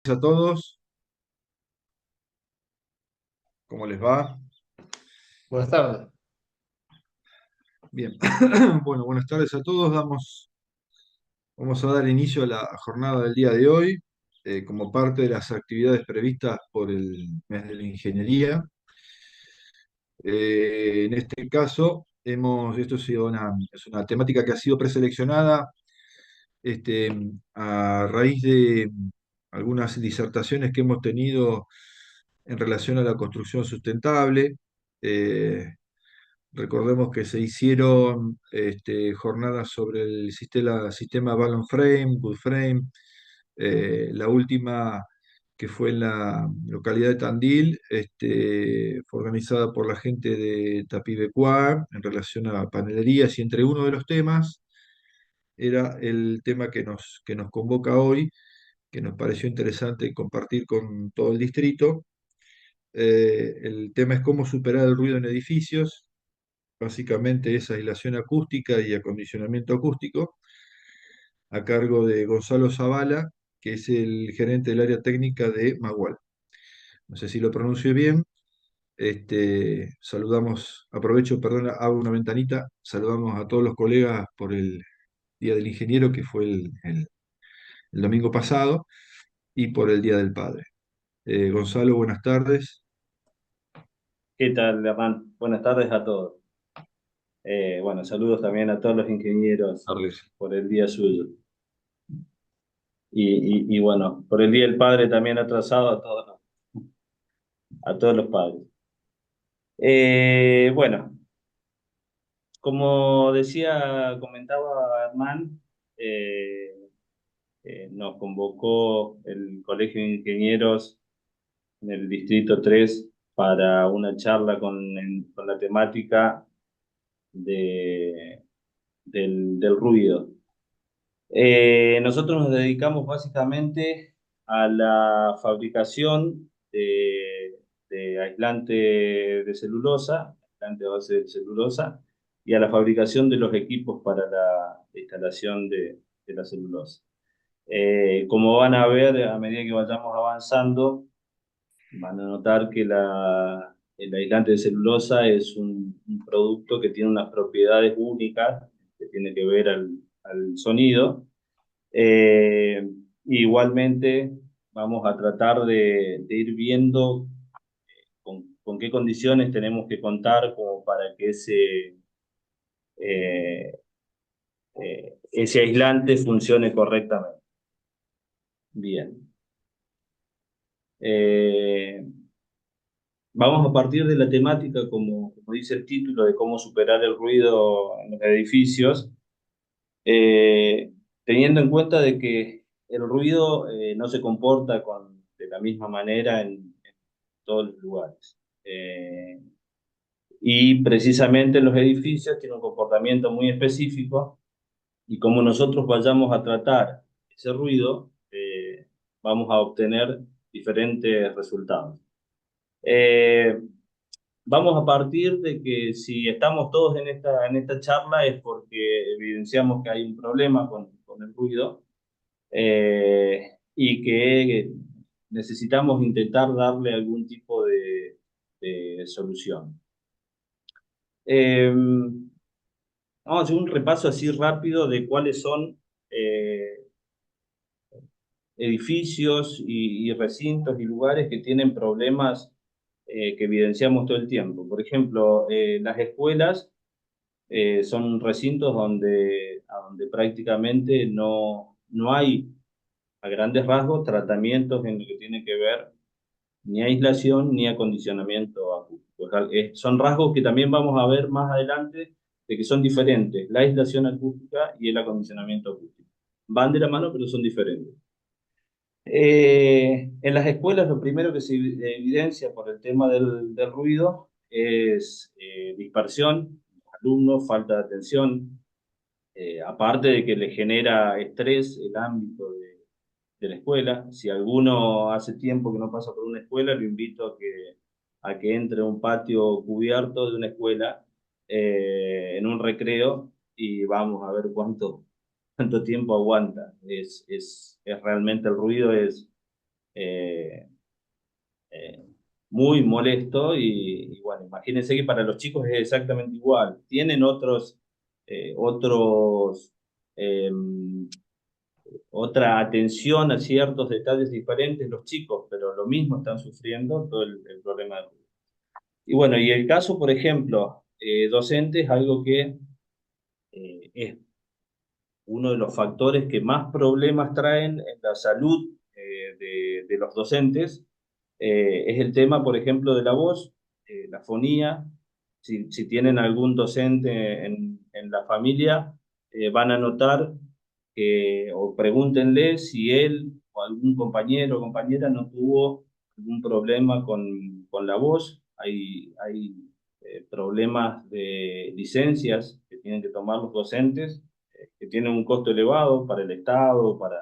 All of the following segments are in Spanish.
A todos, ¿cómo les va? Buenas tardes. Bien, bueno, buenas tardes a todos. Vamos a dar inicio a la jornada del día de hoy, como parte de las actividades previstas por el mes de la ingeniería. En este caso, esto ha sido es una temática que ha sido preseleccionada este, a raíz de algunas disertaciones que hemos tenido en relación a la construcción sustentable. Eh, Recordemos que se hicieron jornadas sobre el sistema Ballon Frame, Good Frame. La última, que fue en la localidad de Tandil, fue organizada por la gente de Tapibecuar en relación a panelerías, y entre uno de los temas era el tema que nos convoca hoy, que nos pareció interesante compartir con todo el distrito. El tema es cómo superar el ruido en edificios. Básicamente es aislación acústica y acondicionamiento acústico, a cargo de Gonzalo Zavala, que es el gerente del área técnica de Magual. No sé si lo pronuncio bien. Saludamos, aprovecho, perdón, abro una ventanita, saludamos a todos los colegas por el Día del Ingeniero, que fue el domingo pasado, y por el Día del Padre. Gonzalo, buenas tardes. ¿Qué tal, Hernán? Buenas tardes a todos. Bueno, saludos también a todos los ingenieros Tardes. por el día suyo. Y bueno, por el Día del Padre también atrasado a todos los padres. Bueno, como decía, comentaba Hernán, eh, nos convocó el Colegio de Ingenieros en el Distrito 3 para una charla con la temática de, del ruido. Nosotros nos dedicamos básicamente a la fabricación de aislante de celulosa, aislante a base de celulosa, y a la fabricación de los equipos para la instalación de la celulosa. Como van a ver, a medida que vayamos avanzando, van a notar que el aislante de celulosa es un producto que tiene unas propiedades únicas que tiene que ver al sonido. Eh, Igualmente, vamos a tratar de ir viendo con qué condiciones tenemos que contar como para que eh, ese aislante funcione correctamente. Bien. Eh, Vamos a partir de la temática, como dice el título, de cómo superar el ruido en los edificios, eh, teniendo en cuenta de que el ruido no se comporta de la misma manera en todos los lugares. Y precisamente los edificios tienen un comportamiento muy específico y como nosotros vayamos a tratar ese ruido, vamos a obtener diferentes resultados. Eh, Vamos a partir de que si estamos todos en esta charla es porque evidenciamos que hay un problema con el ruido y que necesitamos intentar darle algún tipo de solución. Vamos a hacer un repaso así rápido de cuáles son eh, edificios y recintos y lugares que tienen problemas que evidenciamos todo el tiempo. Por ejemplo, las escuelas son recintos a donde prácticamente no hay, a grandes rasgos, tratamientos en lo que tiene que ver ni aislación ni acondicionamiento acústico. Son rasgos que también vamos a ver más adelante de que son diferentes, la aislación acústica y el acondicionamiento acústico. Van de la mano, pero son diferentes. En las escuelas lo primero que se evidencia por el tema del ruido es dispersión, alumnos, falta de atención, aparte de que le genera estrés el ámbito de la escuela. Si alguno hace tiempo que no pasa por una escuela, lo invito a que entre a un patio cubierto de una escuela en un recreo y vamos a ver cuánto tiempo aguanta. Es realmente el ruido eh, eh, muy molesto y bueno, imagínense que para los chicos es exactamente igual. Tienen otros eh, otra atención a ciertos detalles diferentes los chicos, pero lo mismo están sufriendo todo el problema de ruido. Y bueno, y el caso, por ejemplo, docente es algo que es uno de los factores que más problemas traen en la salud de los docentes. Es el tema, por ejemplo, de la voz, la fonía. Si tienen algún docente en la familia, van a notar que, o pregúntenle si él o algún compañero o compañera no tuvo algún problema con la voz. Hay problemas de licencias que tienen que tomar los docentes, que tienen un costo elevado para el Estado, para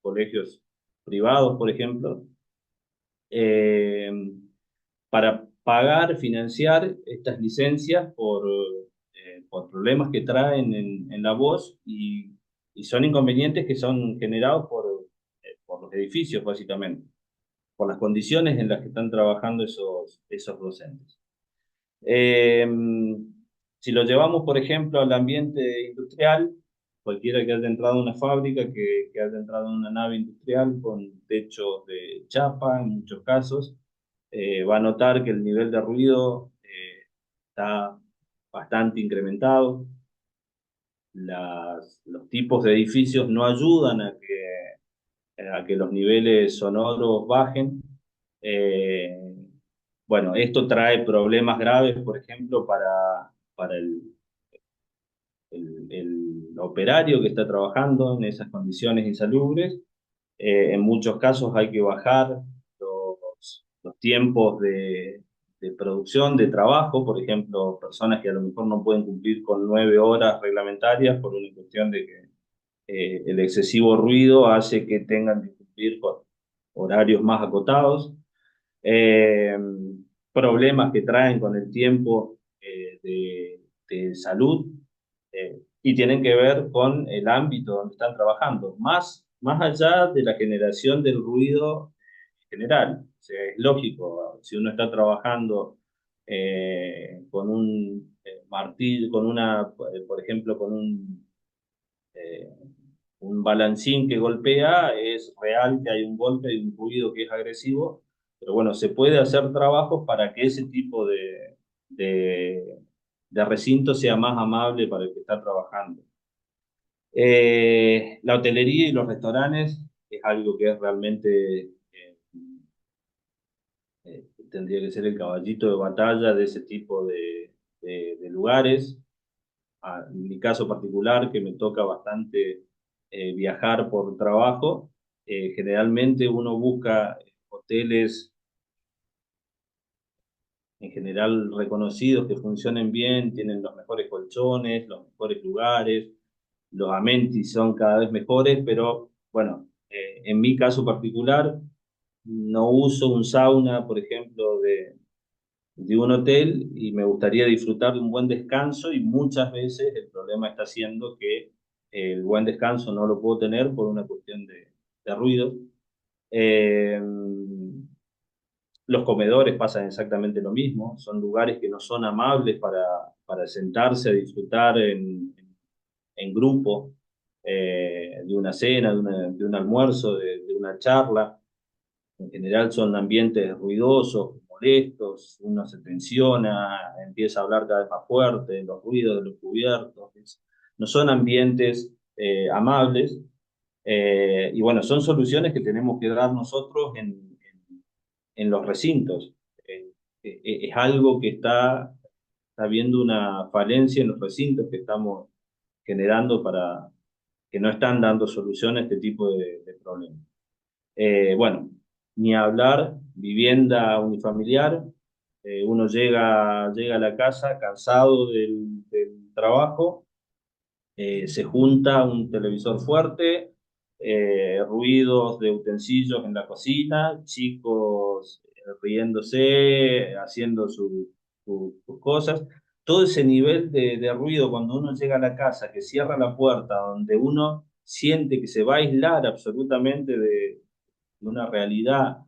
colegios privados, por ejemplo, eh, para pagar, financiar estas licencias por problemas que traen en la voz y son inconvenientes que son generados por los edificios, básicamente, por las condiciones en las que están trabajando esos docentes. Eh, si lo llevamos, por ejemplo, al ambiente industrial, cualquiera que haya entrado a una fábrica, que haya entrado en una nave industrial con techos de chapa, en muchos casos, va a notar que el nivel de ruido está bastante incrementado. Los tipos de edificios no ayudan a que los niveles sonoros bajen. Eh, bueno, esto trae problemas graves, por ejemplo, para el operario que está trabajando en esas condiciones insalubres. En muchos casos hay que bajar los tiempos de producción, de trabajo, por ejemplo, personas que a lo mejor no pueden cumplir con 9 horas reglamentarias por una cuestión de que el excesivo ruido hace que tengan que cumplir con horarios más acotados. Eh, Problemas que traen con el tiempo de salud y tienen que ver con el ámbito donde están trabajando, más allá de la generación del ruido general. O sea, es lógico, si uno está trabajando con un martillo, por ejemplo, con eh, un balancín que golpea, es real que hay un golpe y un ruido que es agresivo, pero bueno, se puede hacer trabajos para que ese tipo de, de recinto sea más amable para el que está trabajando. La hotelería y los restaurantes es algo que es realmente, tendría que ser el caballito de batalla de ese tipo de lugares. En mi caso particular, que me toca bastante viajar por trabajo, generalmente uno busca hoteles en general reconocidos que funcionen bien, tienen los mejores colchones, los mejores lugares, los amenities son cada vez mejores, pero bueno, en mi caso particular no uso un sauna, por ejemplo, de un hotel y me gustaría disfrutar de un buen descanso y muchas veces el problema está siendo que el buen descanso no lo puedo tener por una cuestión de ruido. Eh, los comedores pasan exactamente lo mismo, son lugares que no son amables para sentarse a disfrutar en grupo, de una cena, de un almuerzo, de una charla. En general son ambientes ruidosos, molestos, uno se tensiona, empieza a hablar cada vez más fuerte, los ruidos de los cubiertos. No son ambientes amables. Y bueno, son soluciones que tenemos que dar nosotros en los recintos. Es algo que está habiendo una falencia en los recintos que estamos generando que no están dando solución a este tipo de problemas. Bueno, ni hablar, vivienda unifamiliar, uno llega a la casa cansado del trabajo, se junta un televisor fuerte, ruidos de utensilios en la cocina, chicos riéndose, haciendo sus cosas. Todo ese nivel de ruido cuando uno llega a la casa, que cierra la puerta, donde uno siente que se va a aislar absolutamente de una realidad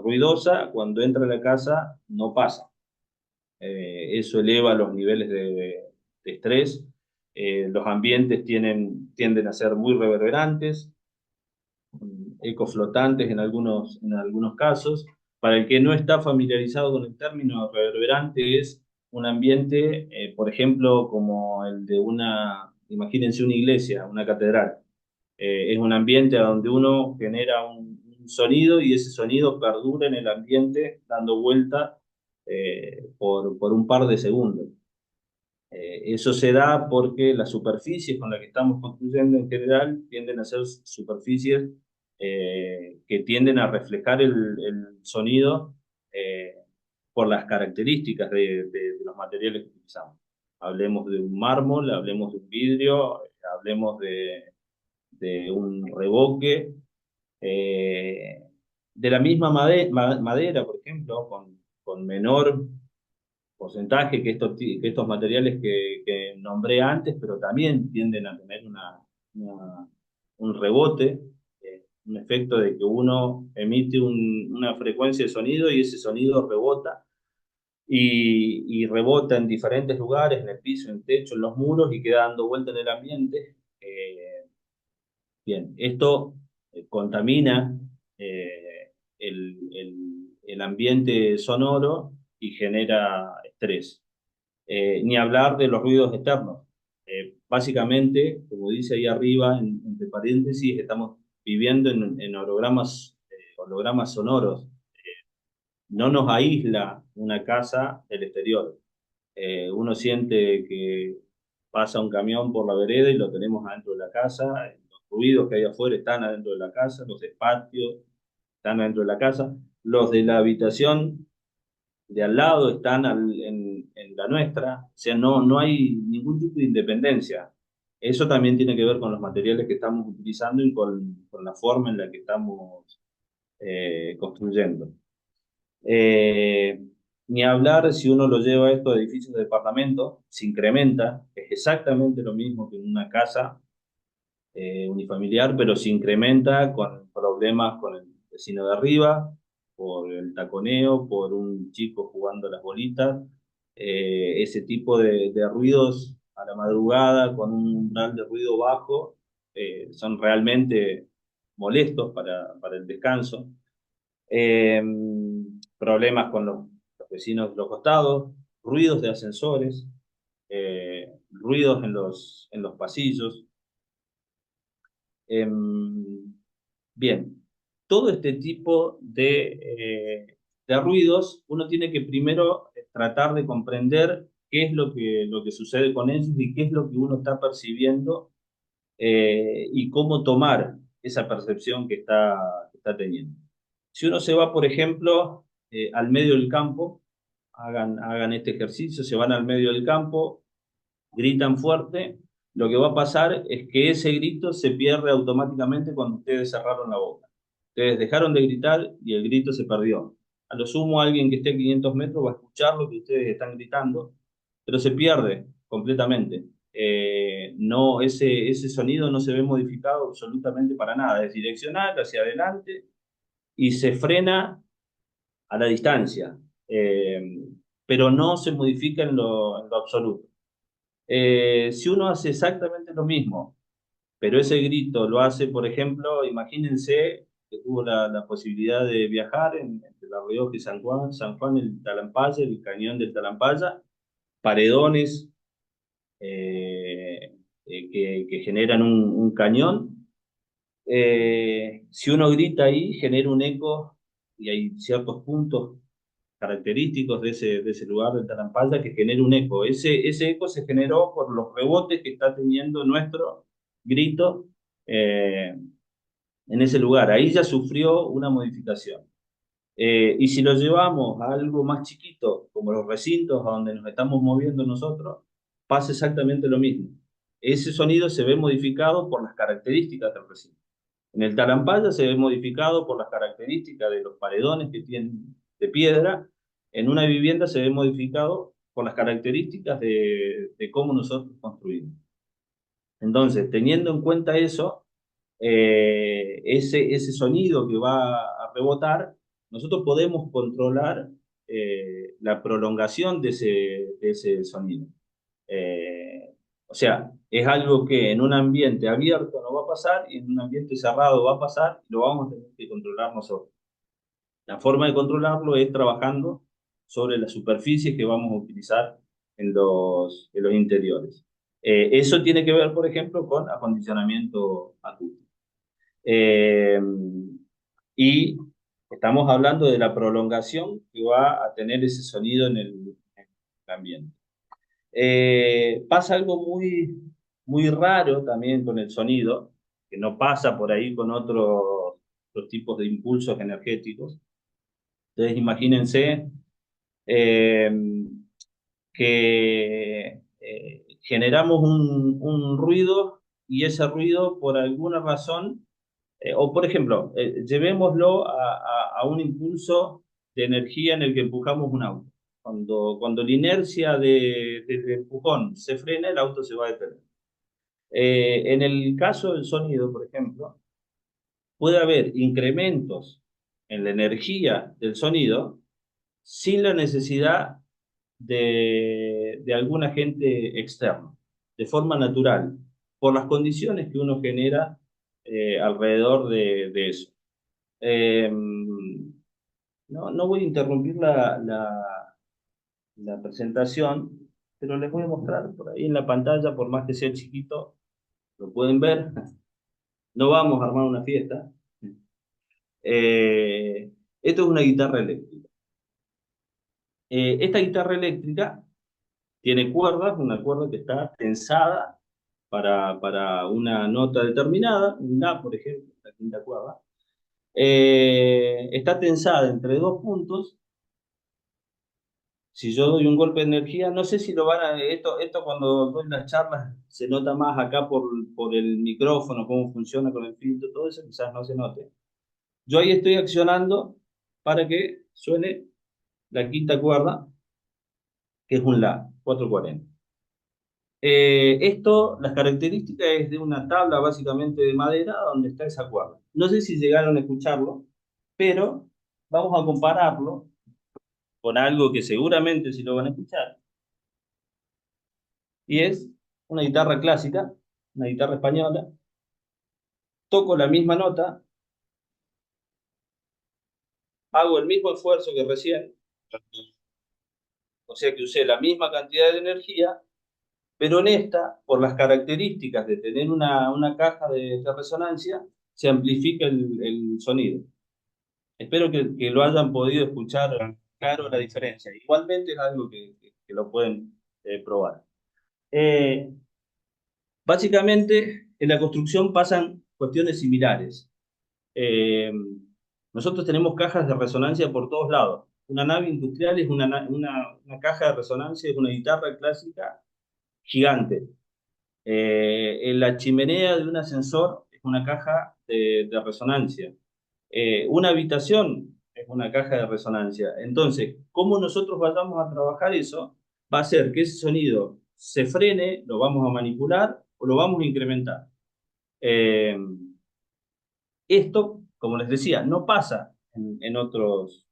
ruidosa, cuando entra a la casa no pasa. Eso eleva los niveles de estrés. Los ambientes tienden a ser muy reverberantes, ecoflotantes en algunos casos. Para el que no está familiarizado con el término, reverberante es un ambiente, por ejemplo, como el de imagínense una iglesia, una catedral. Es un ambiente donde uno genera un sonido y ese sonido perdura en el ambiente dando vuelta por un par de segundos. Eso se da porque las superficies con las que estamos construyendo en general tienden a ser superficies que tienden a reflejar el sonido eh, por las características de los materiales que utilizamos. Hablemos de un mármol, hablemos de un vidrio, hablemos de un revoque, eh, de la misma madera, por ejemplo, con menor porcentaje que estos materiales que nombré antes, pero también tienden a tener un rebote, un efecto de que uno emite una frecuencia de sonido y ese sonido rebota y rebota en diferentes lugares, en el piso, en el techo, en los muros y queda dando vuelta en el ambiente. Bien, esto contamina el ambiente sonoro y genera estrés. Ni hablar de los ruidos externos. Básicamente, como dice ahí arriba, entre paréntesis, estamos viviendo en hologramas sonoros. No nos aísla una casa del exterior. Uno siente que pasa un camión por la vereda y lo tenemos adentro de la casa. Los ruidos que hay afuera están adentro de la casa, los espacios están adentro de la casa. Los de la habitación de al lado están en la nuestra, o sea, no hay ningún tipo de independencia. Eso también tiene que ver con los materiales que estamos utilizando y con la forma en la que estamos construyendo. Eh, Ni hablar si uno lo lleva esto a edificios de departamento, se incrementa, es exactamente lo mismo que en una casa unifamiliar, pero se incrementa con problemas con el vecino de arriba, por el taconeo, por un chico jugando a las bolitas, ese tipo de ruidos a la madrugada con un umbral de ruido bajo son realmente molestos para el descanso. Eh, Problemas con los vecinos de los costados, ruidos de ascensores, ruidos en los pasillos. Bien, todo este tipo de ruidos, uno tiene que primero tratar de comprender qué es lo que sucede con ellos y qué es lo que uno está percibiendo y cómo tomar esa percepción que está teniendo. Si uno se va, por ejemplo, al medio del campo, hagan este ejercicio, se van al medio del campo, gritan fuerte, lo que va a pasar es que ese grito se pierde automáticamente cuando ustedes cerraron la boca. Ustedes dejaron de gritar y el grito se perdió. A lo sumo, alguien que esté a 500 metros va a escuchar lo que ustedes están gritando, pero se pierde completamente. No, ese sonido no se ve modificado absolutamente para nada. Es direccional hacia adelante y se frena a la distancia, pero no se modifica en lo absoluto. Si uno hace exactamente lo mismo, pero ese grito lo hace, por ejemplo, imagínense que tuvo la posibilidad de viajar entre La Rioja y San Juan, el Talampaya, el cañón del Talampaya, paredones que generan un cañón. Si uno grita ahí, genera un eco y hay ciertos puntos característicos de ese lugar del Talampaya que genera un eco. Ese eco se generó por los rebotes que está teniendo nuestro grito en ese lugar. Ahí ya sufrió una modificación. Y si lo llevamos a algo más chiquito, como los recintos a donde nos estamos moviendo nosotros, pasa exactamente lo mismo. Ese sonido se ve modificado por las características del recinto. En el Talampaya se ve modificado por las características de los paredones que tienen de piedra. En una vivienda se ve modificado por las características de cómo nosotros construimos. Entonces, teniendo en cuenta eso, ese sonido que va a rebotar, nosotros podemos controlar la prolongación de ese sonido. Eh, o sea, es algo que en un ambiente abierto no va a pasar y en un ambiente cerrado va a pasar y lo vamos a tener que controlar nosotros. La forma de controlarlo es trabajando sobre las superficies que vamos a utilizar en los interiores. Eso tiene que ver, por ejemplo, con acondicionamiento acústico. Eh, y estamos hablando de la prolongación que va a tener ese sonido en el ambiente. Pasa algo muy raro también con el sonido, que no pasa por ahí con otros tipos de impulsos energéticos. Entonces, imagínense eh, que generamos un ruido y ese ruido por alguna razón, o por ejemplo, llevémoslo a un impulso de energía en el que empujamos un auto. Cuando la inercia del empujón se frena, el auto se va a detener. En el caso del sonido, por ejemplo, puede haber incrementos en la energía del sonido sin la necesidad de algún agente externo, de forma natural, por las condiciones que uno genera alrededor de eso. Eh, no voy a interrumpir la presentación, pero les voy a mostrar por ahí en la pantalla, por más que sea chiquito, lo pueden ver. No vamos a armar una fiesta. Esto es una guitarra eléctrica. Esta guitarra eléctrica tiene cuerdas, una cuerda que está tensada para una nota determinada, un La, por ejemplo, la quinta cuerda. Está tensada entre dos puntos. Si yo doy un golpe de energía, no sé si lo van a... Esto cuando doy las charlas se nota más acá por el micrófono, cómo funciona con el filtro, todo eso quizás no se note. Yo ahí estoy accionando para que suene la quinta cuerda, que es un La, 440. Las características es de una tabla básicamente de madera donde está esa cuerda. No sé si llegaron a escucharlo, pero vamos a compararlo con algo que seguramente sí lo van a escuchar, y es una guitarra clásica, una guitarra española. Toco la misma nota, hago el mismo esfuerzo que recién, o sea que usé la misma cantidad de energía, pero en esta, por las características de tener una caja de resonancia, se amplifica el sonido. Espero que lo hayan podido escuchar claro la diferencia. Igualmente es algo que lo pueden probar. Eh, Básicamente, en la construcción pasan cuestiones similares. Eh, Nosotros tenemos cajas de resonancia por todos lados. Una nave industrial es una caja de resonancia, es una guitarra clásica gigante. En la chimenea de un ascensor es una caja de resonancia. Una habitación es una caja de resonancia. Entonces, cómo nosotros vayamos a trabajar eso, va a ser que ese sonido se frene, lo vamos a manipular o lo vamos a incrementar. Eh, Esto, como les decía, no pasa en otros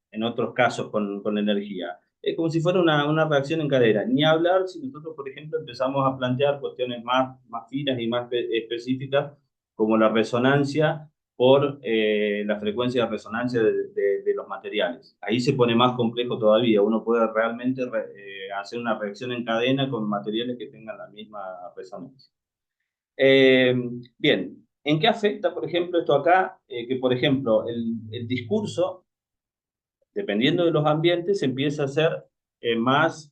casos con energía. Es como si fuera una reacción en cadena. Ni hablar si nosotros, por ejemplo, empezamos a plantear cuestiones más finas y más específicas, como la resonancia por la frecuencia de resonancia de los materiales. Ahí se pone más complejo todavía. Uno puede realmente hacer una reacción en cadena con materiales que tengan la misma resonancia. Eh, Bien, ¿en qué afecta, por ejemplo, esto acá? Que, por ejemplo, el discurso, dependiendo de los ambientes, empieza a ser más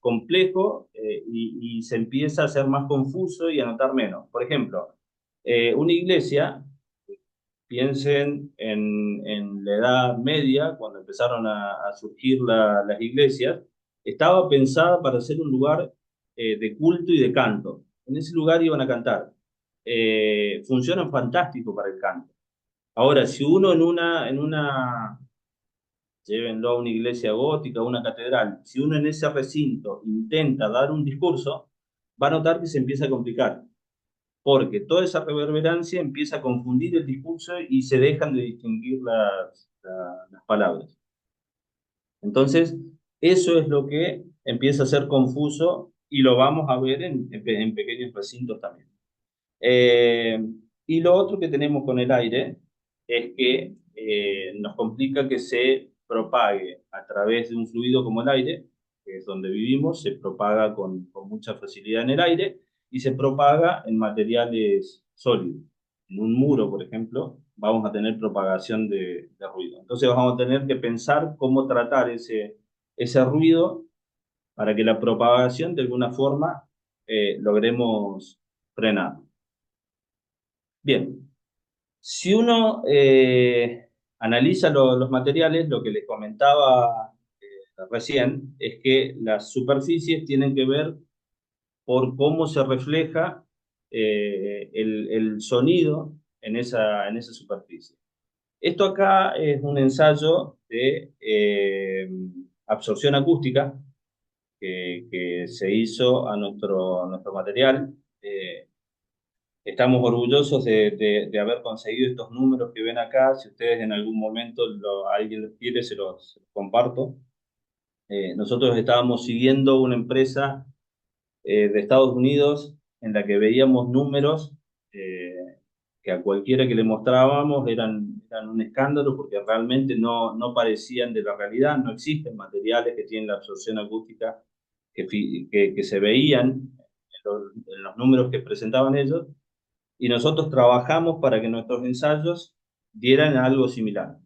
complejo y se empieza a ser más confuso y a notar menos. Por ejemplo, una iglesia, piensen en la Edad Media, cuando empezaron a surgir las iglesias, estaba pensada para ser un lugar de culto y de canto. En ese lugar iban a cantar. Funcionan fantástico para el canto. Ahora, si uno llévenlo a una iglesia gótica, a una catedral, si uno en ese recinto intenta dar un discurso, va a notar que se empieza a complicar. porque toda esa reverberancia empieza a confundir el discurso y se dejan de distinguir las palabras. Entonces, eso es lo que empieza a ser confuso y lo vamos a ver en pequeños recintos también. Eh, y lo otro que tenemos con el aire es que nos complica que se propague a través de un fluido como el aire, que es donde vivimos, se propaga con mucha facilidad en el aire y se propaga en materiales sólidos. En un muro, por ejemplo, vamos a tener propagación de ruido. Entonces vamos a tener que pensar cómo tratar ese ruido para que la propagación de alguna forma logremos frenar. Bien, si uno analiza los materiales, lo que les comentaba recién es que las superficies tienen que ver por cómo se refleja el sonido en esa superficie. Esto acá es un ensayo de absorción acústica que se hizo a nuestro material. Estamos orgullosos de haber conseguido estos números que ven acá. Si ustedes en algún momento alguien los quiere, se los comparto. Nosotros estábamos siguiendo una empresa de Estados Unidos en la que veíamos números que a cualquiera que le mostrábamos eran un escándalo porque realmente no parecían de la realidad. No existen materiales que tienen la absorción acústica que se veían en los números que presentaban ellos y nosotros trabajamos para que nuestros ensayos dieran algo similar.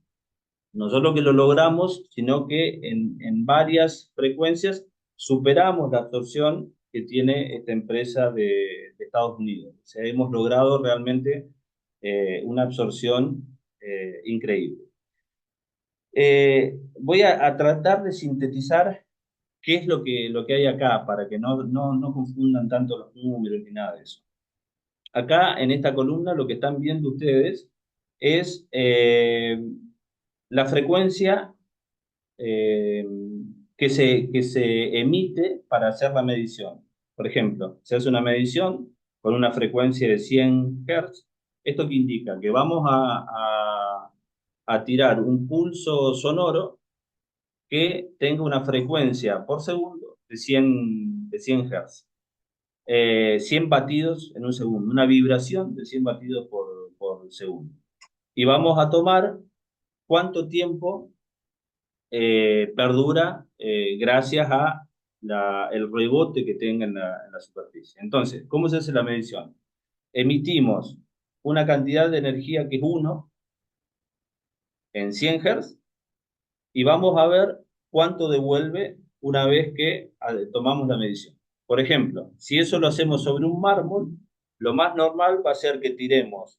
No solo que lo logramos, sino que en varias frecuencias superamos la absorción que tiene esta empresa de Estados Unidos. O sea, hemos logrado realmente una absorción increíble. Voy a tratar de sintetizar qué es lo que hay acá, para que no confundan tanto los números ni nada de eso. Acá en esta columna lo que están viendo ustedes es la frecuencia eh, que se emite para hacer la medición. Por ejemplo, se hace una medición con una frecuencia de 100 Hz. ¿Esto qué indica? Que vamos a tirar un pulso sonoro que tenga una frecuencia por segundo de 100 Hz. 100 batidos en un segundo, una vibración de 100 batidos por segundo. Y vamos a tomar cuánto tiempo perdura gracias a el rebote que tenga en la superficie. Entonces, ¿cómo se hace la medición? Emitimos una cantidad de energía que es 1 en 100 Hz y vamos a ver cuánto devuelve una vez que tomamos la medición. Por ejemplo, si eso lo hacemos sobre un mármol, lo más normal va a ser que tiremos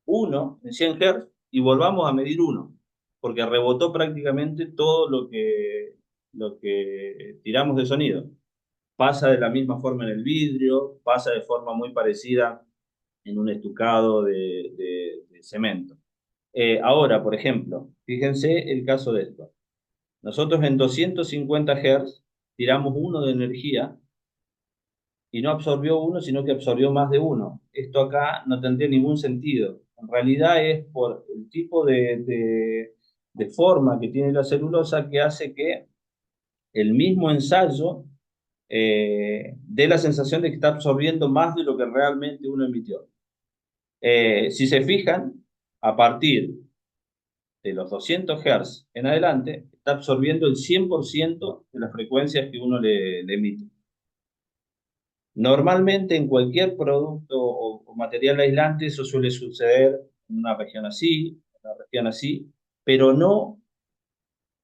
1 en 100 Hz y volvamos a medir 1, porque rebotó prácticamente todo lo que tiramos de sonido. Pasa de la misma forma en el vidrio, pasa de forma muy parecida en un estucado de cemento. Ahora, por ejemplo, fíjense el caso de esto. Nosotros en 250 Hz tiramos 1 de energía y no absorbió 1, sino que absorbió más de 1. Esto acá no tendría ningún sentido. En realidad es por el tipo de forma que tiene la celulosa que hace que el mismo ensayo dé la sensación de que está absorbiendo más de lo que realmente uno emitió. Si se fijan, a partir de los 200 Hz en adelante, está absorbiendo el 100% de las frecuencias que uno le emite. Normalmente en cualquier producto o material aislante eso suele suceder en una región así, pero no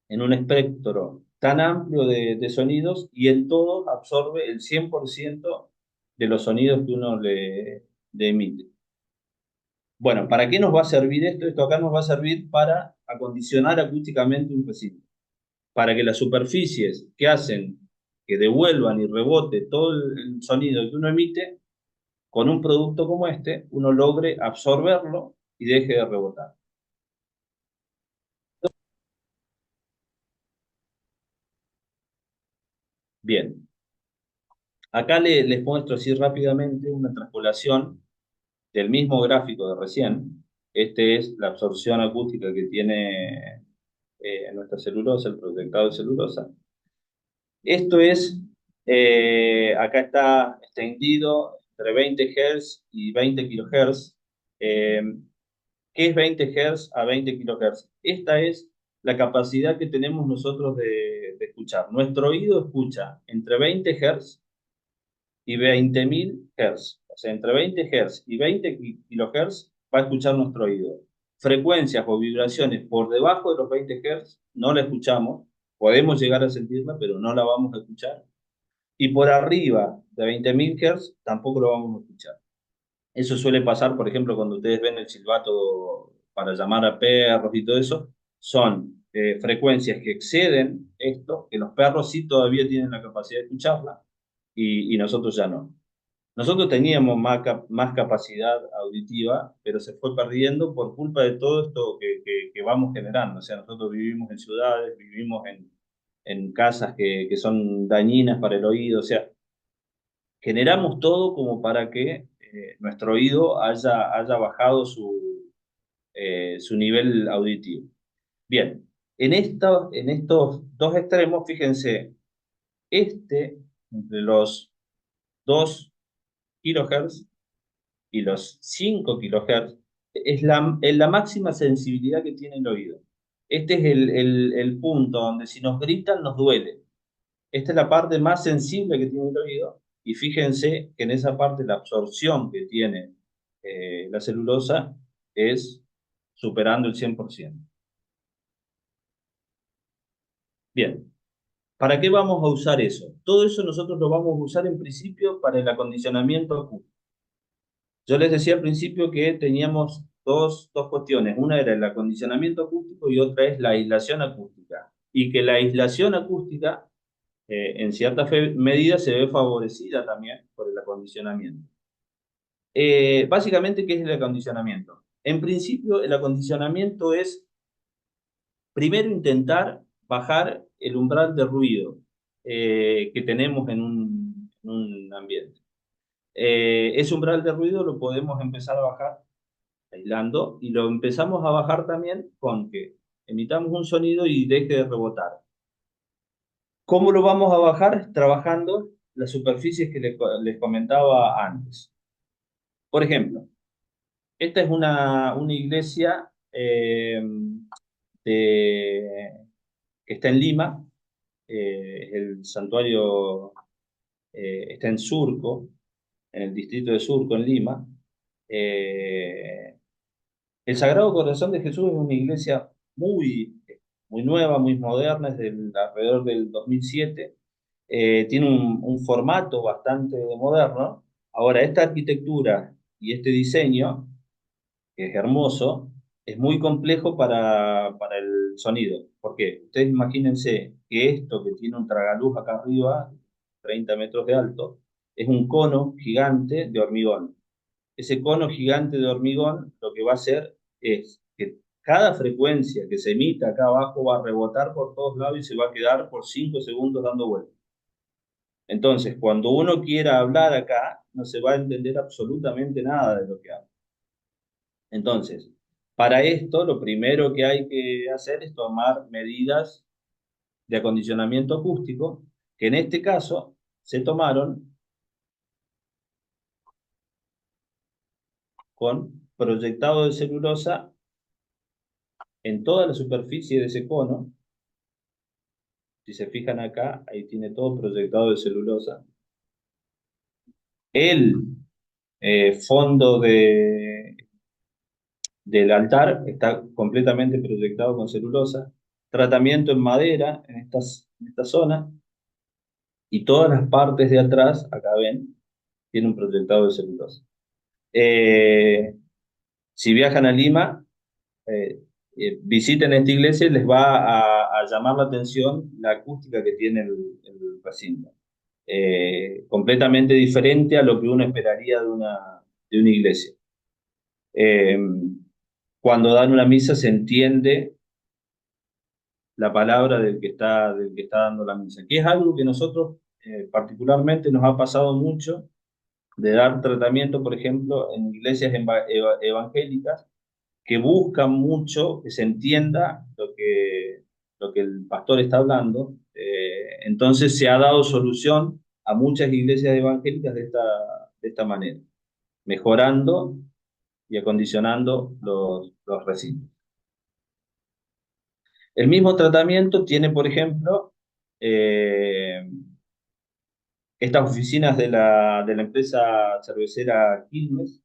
en un espectro tan amplio de sonidos y en todo absorbe el 100% de los sonidos que uno le emite. Bueno, ¿para qué nos va a servir esto? Esto acá nos va a servir para acondicionar acústicamente un recinto, para que las superficies que hacen que devuelvan y rebote todo el sonido que uno emite, con un producto como este, uno logre absorberlo y deje de rebotar. Bien, acá les muestro así rápidamente una transpolación del mismo gráfico de recién. Este es la absorción acústica que tiene nuestra celulosa, el proyectado de celulosa. Esto es, acá está extendido entre 20 Hz y 20 kHz. Eh, ¿Qué es 20 Hz a 20 kHz? Esta es la capacidad que tenemos nosotros de escuchar. Nuestro oído escucha entre 20 Hz y 20.000 Hz. O sea, entre 20 Hz y 20 kHz va a escuchar nuestro oído. Frecuencias o vibraciones por debajo de los 20 Hz no la escuchamos. Podemos llegar a sentirla, pero no la vamos a escuchar. Y por arriba de 20.000 Hz tampoco lo vamos a escuchar. Eso suele pasar, por ejemplo, cuando ustedes ven el silbato para llamar a perros y todo eso, son frecuencias que exceden esto, que los perros sí todavía tienen la capacidad de escucharla y nosotros ya no. Nosotros teníamos más capacidad auditiva, pero se fue perdiendo por culpa de todo esto que vamos generando. O sea, nosotros vivimos en ciudades, vivimos en casas que son dañinas para el oído, o sea, generamos todo como para que nuestro oído haya bajado su nivel auditivo. Bien, en estos dos extremos, fíjense, entre los 2 kilohertz y los 5 kilohertz, es la máxima sensibilidad que tiene el oído. Este es el punto donde si nos gritan nos duele. Esta es la parte más sensible que tiene el oído y fíjense que en esa parte la absorción que tiene la celulosa es superando el 100%. Bien, ¿para qué vamos a usar eso? Todo eso nosotros lo vamos a usar en principio para el acondicionamiento acústico. Yo les decía al principio que teníamos dos cuestiones. Una era el acondicionamiento acústico y otra es la aislación acústica. Y que la aislación acústica en cierta medida se ve favorecida también por el acondicionamiento. Básicamente, ¿qué es el acondicionamiento? En principio, el acondicionamiento es primero intentar bajar el umbral de ruido que tenemos en un ambiente. Ese umbral de ruido lo podemos empezar a bajar aislando y lo empezamos a bajar también con que emitamos un sonido y deje de rebotar. ¿Cómo lo vamos a bajar? Trabajando las superficies que les comentaba antes. Por ejemplo, esta es una iglesia que está en Lima, el santuario está en Surco, en el distrito de Surco, en Lima. Eh, el Sagrado Corazón de Jesús es una iglesia muy nueva, muy moderna, es alrededor del 2007. Tiene un formato bastante moderno. Ahora, esta arquitectura y este diseño, que es hermoso, es muy complejo para el sonido. ¿Por qué? Ustedes imagínense que esto que tiene un tragaluz acá arriba, 30 metros de alto, es un cono gigante de hormigón. Ese cono gigante de hormigón lo que va a hacer es que cada frecuencia que se emita acá abajo va a rebotar por todos lados y se va a quedar por 5 segundos dando vueltas. Entonces, cuando uno quiera hablar acá, no se va a entender absolutamente nada de lo que habla. Entonces, para esto, lo primero que hay que hacer es tomar medidas de acondicionamiento acústico, que en este caso se tomaron con proyectado de celulosa en toda la superficie de ese cono. Si se fijan acá, ahí tiene todo proyectado de celulosa. El fondo del altar está completamente proyectado con celulosa. Tratamiento en madera en esta zona. Y todas las partes de atrás, acá ven, tienen un proyectado de celulosa. Eh, si viajan a Lima, visiten esta iglesia y les va a llamar la atención la acústica que tiene el recinto. Completamente diferente a lo que uno esperaría de una iglesia. Eh, Cuando dan una misa se entiende la palabra del que está dando la misa, que es algo que nosotros particularmente nos ha pasado mucho de dar tratamiento, por ejemplo, en iglesias evangélicas que buscan mucho que se entienda lo que el pastor está hablando. Entonces se ha dado solución a muchas iglesias evangélicas de esta manera, mejorando y acondicionando los recintos. El mismo tratamiento tiene, por ejemplo, eh, estas oficinas de la empresa cervecera Quilmes,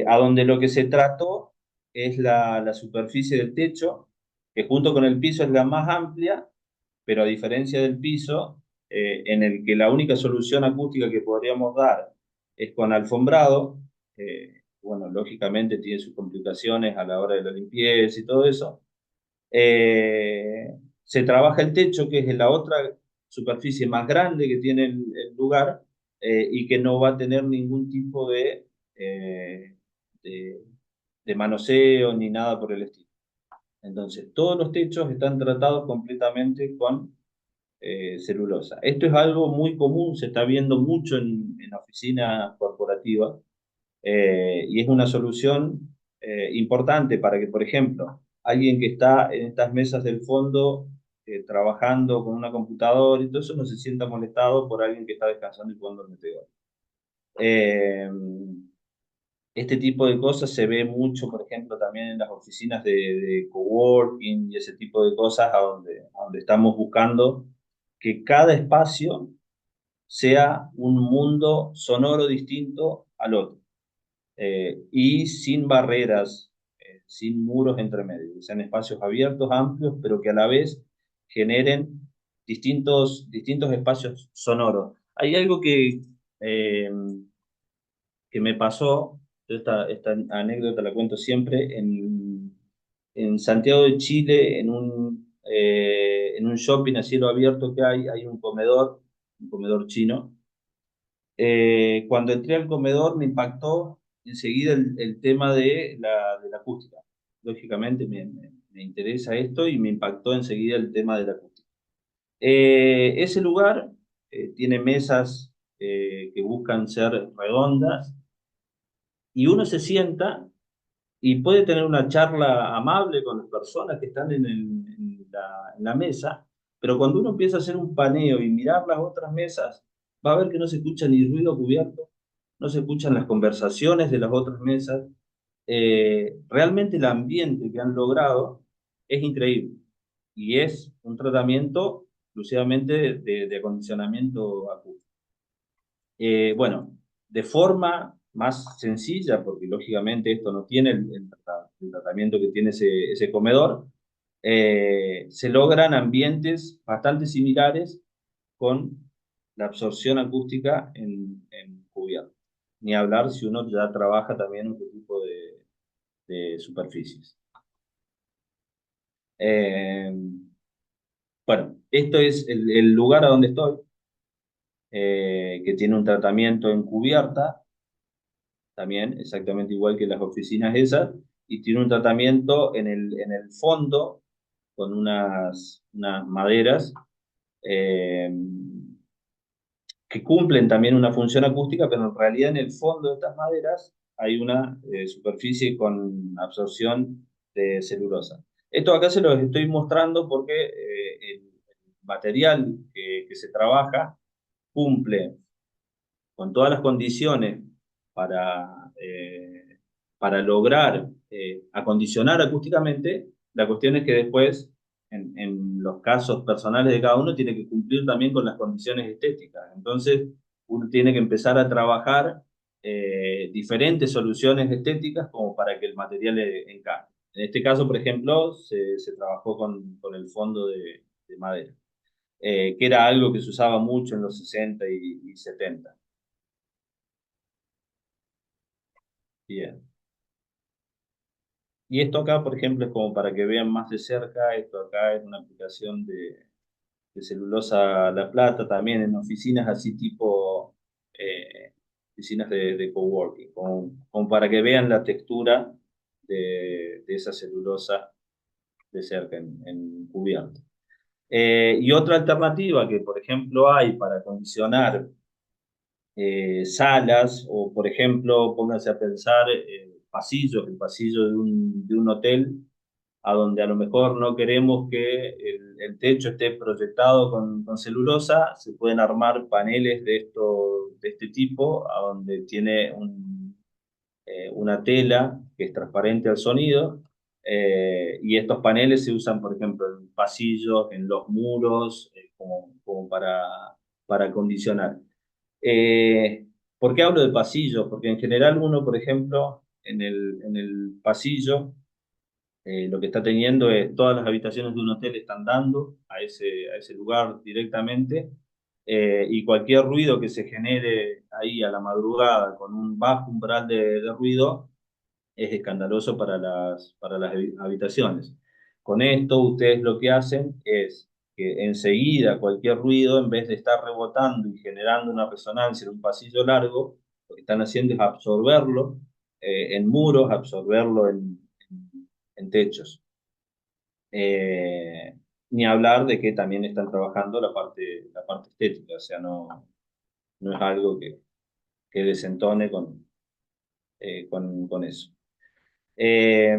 a donde lo que se trató es la superficie del techo, que junto con el piso es la más amplia, pero a diferencia del piso, en el que la única solución acústica que podríamos dar es con alfombrado. Bueno, lógicamente tiene sus complicaciones a la hora de la limpieza y todo eso. Se trabaja el techo, que es la otra superficie más grande que tiene el lugar, y que no va a tener ningún tipo eh, de, de manoseo ni nada por el estilo. Entonces, todos los techos están tratados completamente con celulosa. Esto es algo muy común, se está viendo mucho en oficinas corporativas, y es una solución importante para que, por ejemplo, alguien que está en estas mesas del fondo trabajando con una computadora y todo eso no se sienta molestado por alguien que está descansando y jugando al meteoro. Eh, este tipo de cosas se ve mucho, por ejemplo, también en las oficinas de coworking y ese tipo de cosas a donde estamos buscando que cada espacio sea un mundo sonoro distinto al otro, y sin barreras, sin muros entre medio, que sean espacios abiertos, amplios, pero que a la vez generen distintos espacios sonoros. Hay algo eh, que me pasó, esta anécdota la cuento siempre, en Santiago de Chile, en un shopping a cielo abierto que hay un comedor chino. Cuando entré al comedor me impactó enseguida el tema de la acústica. Lógicamente me interesa esto y me impactó enseguida el tema de la acústica. Ese lugar tiene mesas que buscan ser redondas y uno se sienta y puede tener una charla amable con las personas que están en la mesa, pero cuando uno empieza a hacer un paneo y mirar las otras mesas, va a ver que no se escucha ni ruido cubierto, no se escuchan las conversaciones de las otras mesas. Realmente el ambiente que han logrado es increíble y es un tratamiento exclusivamente de acondicionamiento acústico. Bueno, de forma más sencilla, porque lógicamente esto no tiene el tratamiento que tiene ese comedor, se logran ambientes bastante similares con la absorción acústica en cubierta. Ni hablar si uno ya trabaja también otro tipo de superficies. Eh, bueno, esto es el lugar a donde estoy, que tiene un tratamiento en cubierta también, exactamente igual que las oficinas esas, y tiene un tratamiento en el fondo con unas maderas eh, que cumplen también una función acústica, pero en realidad en el fondo de estas maderas hay una superficie con absorción de celulosa. Esto acá se los estoy mostrando porque el material que se trabaja cumple con todas las condiciones para lograr acondicionar acústicamente. La cuestión es que después, en los casos personales de cada uno, tiene que cumplir también con las condiciones estéticas. Entonces, uno tiene que empezar a trabajar diferentes soluciones estéticas como para que el material encaje. En este caso, por ejemplo, se trabajó con el fondo de madera, que era algo que se usaba mucho en los 60 y 70. Bien. Y esto acá, por ejemplo, es como para que vean más de cerca. Esto acá es una aplicación de celulosa La Plata, también en oficinas así tipo oficinas de coworking, como para que vean la textura de esa celulosa de cerca en cubierta. Y otra alternativa que, por ejemplo, hay para acondicionar salas o, por ejemplo, pónganse a pensar pasillos, el pasillo de un hotel a donde a lo mejor no queremos que el techo esté proyectado con celulosa, se pueden armar paneles de este tipo, a donde tiene una tela que es transparente al sonido, y estos paneles se usan, por ejemplo, en pasillos, en los muros, como para acondicionar. ¿Por qué hablo de pasillos? Porque en general uno, por ejemplo, en el pasillo, lo que está teniendo es todas las habitaciones de un hotel están dando a ese lugar directamente, y cualquier ruido que se genere ahí a la madrugada con un bajo umbral de ruido es escandaloso para las habitaciones. Con esto, ustedes lo que hacen es que enseguida cualquier ruido, en vez de estar rebotando y generando una resonancia en un pasillo largo, lo que están haciendo es absorberlo en muros, absorberlo en techos. Eh, Ni hablar de que también están trabajando la parte estética, o sea, no es algo que desentone con eso. Eh,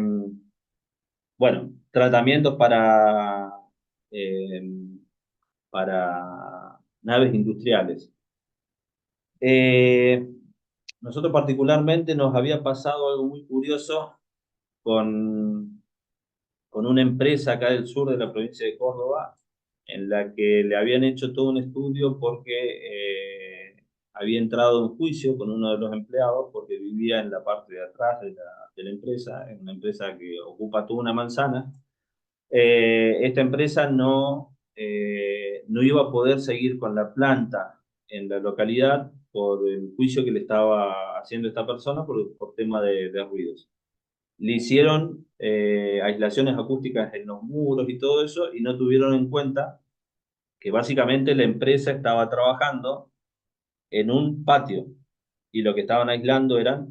bueno, tratamientos eh, para naves industriales. Eh, Nosotros particularmente nos había pasado algo muy curioso con, con una empresa acá del sur de la provincia de Córdoba, en la que le habían hecho todo un estudio porque había entrado en juicio con uno de los empleados porque vivía en la parte de atrás de la empresa, en una empresa que ocupa toda una manzana. Esta empresa no iba a poder seguir con la planta en la localidad por el juicio que le estaba haciendo esta persona por tema de ruidos. Le hicieron aislaciones acústicas en los muros y todo eso y no tuvieron en cuenta que básicamente la empresa estaba trabajando en un patio y lo que estaban aislando era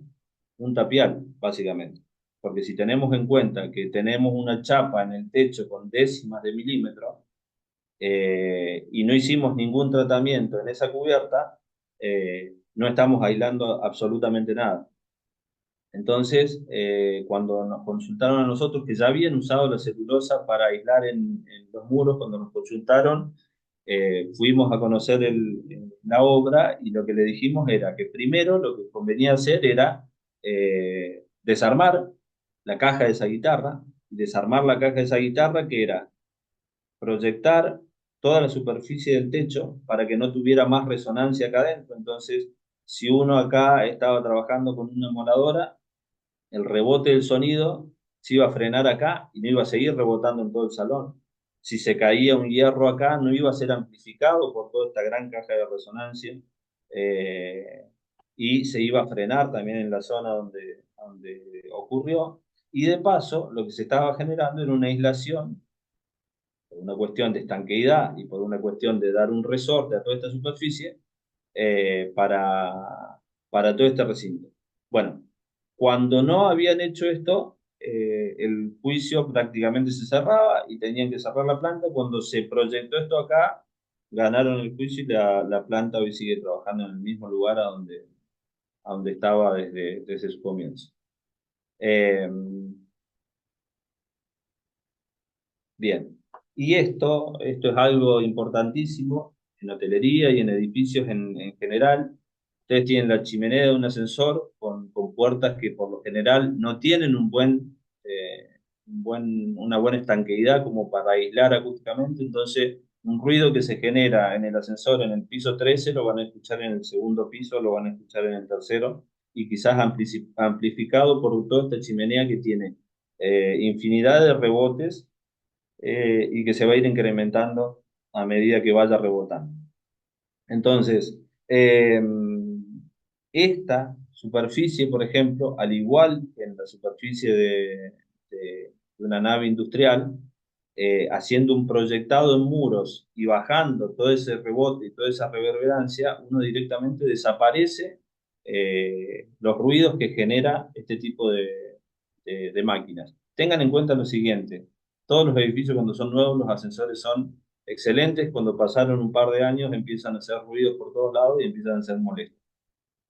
un tapial, básicamente. Porque si tenemos en cuenta que tenemos una chapa en el techo con décimas de milímetro y no hicimos ningún tratamiento en esa cubierta, no estamos aislando absolutamente nada. Entonces, cuando nos consultaron a nosotros, que ya habían usado la celulosa para aislar en los muros, cuando nos consultaron, fuimos a conocer la obra y lo que le dijimos era que primero lo que convenía hacer era desarmar la caja de esa guitarra, y desarmar la caja de esa guitarra, que era proyectar toda la superficie del techo para que no tuviera más resonancia acá adentro. Entonces, si uno acá estaba trabajando con una emuladora, el rebote del sonido se iba a frenar acá y no iba a seguir rebotando en todo el salón. Si se caía un hierro acá, no iba a ser amplificado por toda esta gran caja de resonancia, eh, y se iba a frenar también en la zona donde ocurrió. Y de paso, lo que se estaba generando era una aislación, por una cuestión de estanqueidad y por una cuestión de dar un resorte a toda esta superficie, eh, para, para todo este recinto. Bueno, cuando no habían hecho esto, el juicio prácticamente se cerraba y tenían que cerrar la planta. Cuando se proyectó esto acá, ganaron el juicio y la planta hoy sigue trabajando en el mismo lugar a donde estaba desde su comienzo. Eh, Bien, y esto es algo importantísimo en hotelería y en edificios en general. Ustedes tienen la chimenea de un ascensor con puertas que por lo general no tienen una buena estanqueidad como para aislar acústicamente. Entonces, un ruido que se genera en el ascensor en el piso 13 lo van a escuchar en el segundo piso, lo van a escuchar en el tercero, y quizás amplificado por toda esta chimenea que tiene infinidad de rebotes, y que se va a ir incrementando a medida que vaya rebotando. Entonces, esta superficie, por ejemplo, al igual que en la superficie de una nave industrial, haciendo un proyectado en muros y bajando todo ese rebote y toda esa reverberancia, uno directamente desaparece los ruidos que genera este tipo de máquinas. Tengan en cuenta lo siguiente: todos los edificios cuando son nuevos, los ascensores son excelentes. Cuando pasaron un par de años empiezan a hacer ruidos por todos lados y empiezan a ser molestos.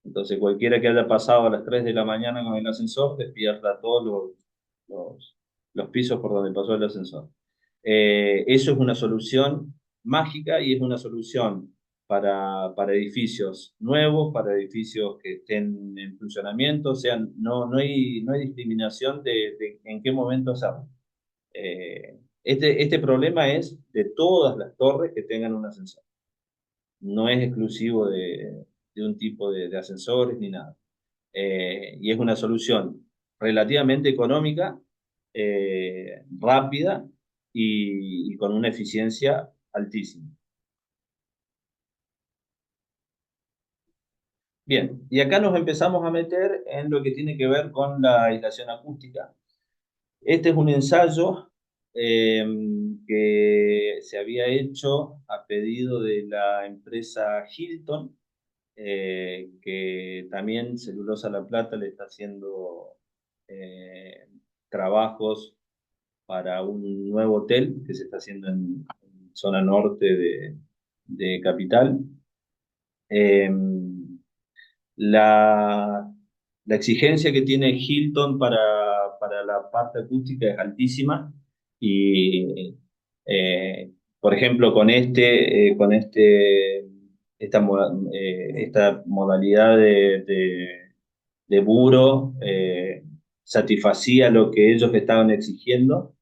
Entonces cualquiera que haya pasado a las 3 de la mañana con el ascensor despierta todos los, los pisos por donde pasó el ascensor. Eso es una solución mágica y es una solución para edificios nuevos, para edificios que estén en funcionamiento, o sea, no hay discriminación de en qué momento hacerlo. Este problema es de todas las torres que tengan un ascensor. No es exclusivo de un tipo de ascensores ni nada. Y es una solución relativamente económica, rápida y con una eficiencia altísima. Bien, y acá nos empezamos a meter en lo que tiene que ver con la aislación acústica. Este es un ensayo eh, que se había hecho a pedido de la empresa Hilton, que también Celulosa La Plata le está haciendo trabajos para un nuevo hotel que se está haciendo en zona norte de Capital. Eh, la, la exigencia que tiene Hilton para la parte acústica es altísima y, por ejemplo, esta modalidad de Buro satisfacía lo que ellos estaban exigiendo.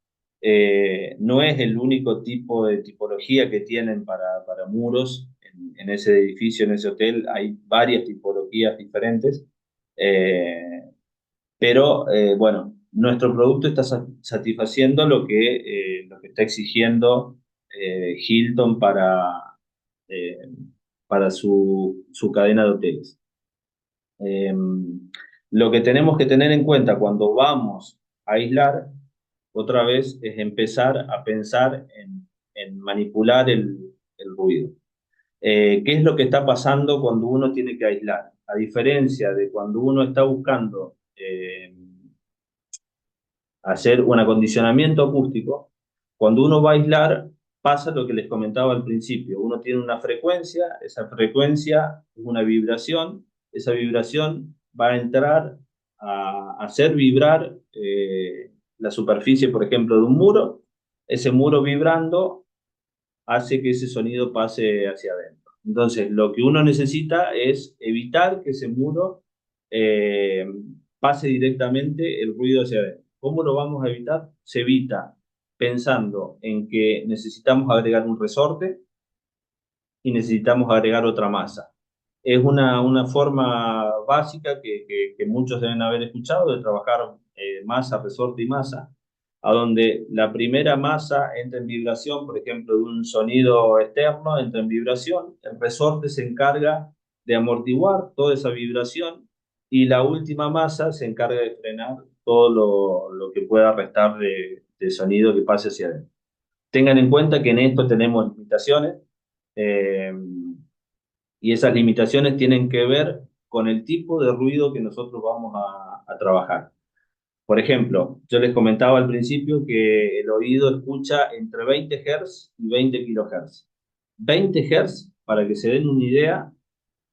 No es el único tipo de tipología que tienen para muros en ese edificio, en ese hotel. Hay varias tipologías diferentes. Eh, pero bueno, nuestro producto está satisfaciendo lo que está exigiendo Hilton eh, para su cadena de hoteles. Eh, lo que tenemos que tener en cuenta cuando vamos a aislar, otra vez, es empezar a pensar en manipular el ruido. ¿Qué es lo que está pasando cuando uno tiene que aislar? A diferencia de cuando uno está buscando hacer un acondicionamiento acústico, cuando uno va a aislar, pasa lo que les comentaba al principio. Uno tiene una frecuencia, esa frecuencia es una vibración, esa vibración va a entrar a hacer vibrar la superficie, por ejemplo, de un muro. Ese muro vibrando hace que ese sonido pase hacia adentro. Entonces, lo que uno necesita es evitar que ese muro eh, pase directamente el ruido hacia adentro. ¿Cómo lo vamos a evitar? Se evita pensando en que necesitamos agregar un resorte y necesitamos agregar otra masa. Es una forma básica que muchos deben haber escuchado de trabajar masa, resorte y masa, a donde la primera masa entra en vibración, por ejemplo, de un sonido externo, entra en vibración, el resorte se encarga de amortiguar toda esa vibración y la última masa se encarga de frenar todo lo que pueda restar de sonido que pase hacia adentro. Tengan en cuenta que en esto tenemos limitaciones. eh, y esas limitaciones tienen que ver con el tipo de ruido que nosotros vamos a trabajar. Por ejemplo, yo les comentaba al principio que el oído escucha entre 20 Hz y 20 kHz. 20 Hz, para que se den una idea,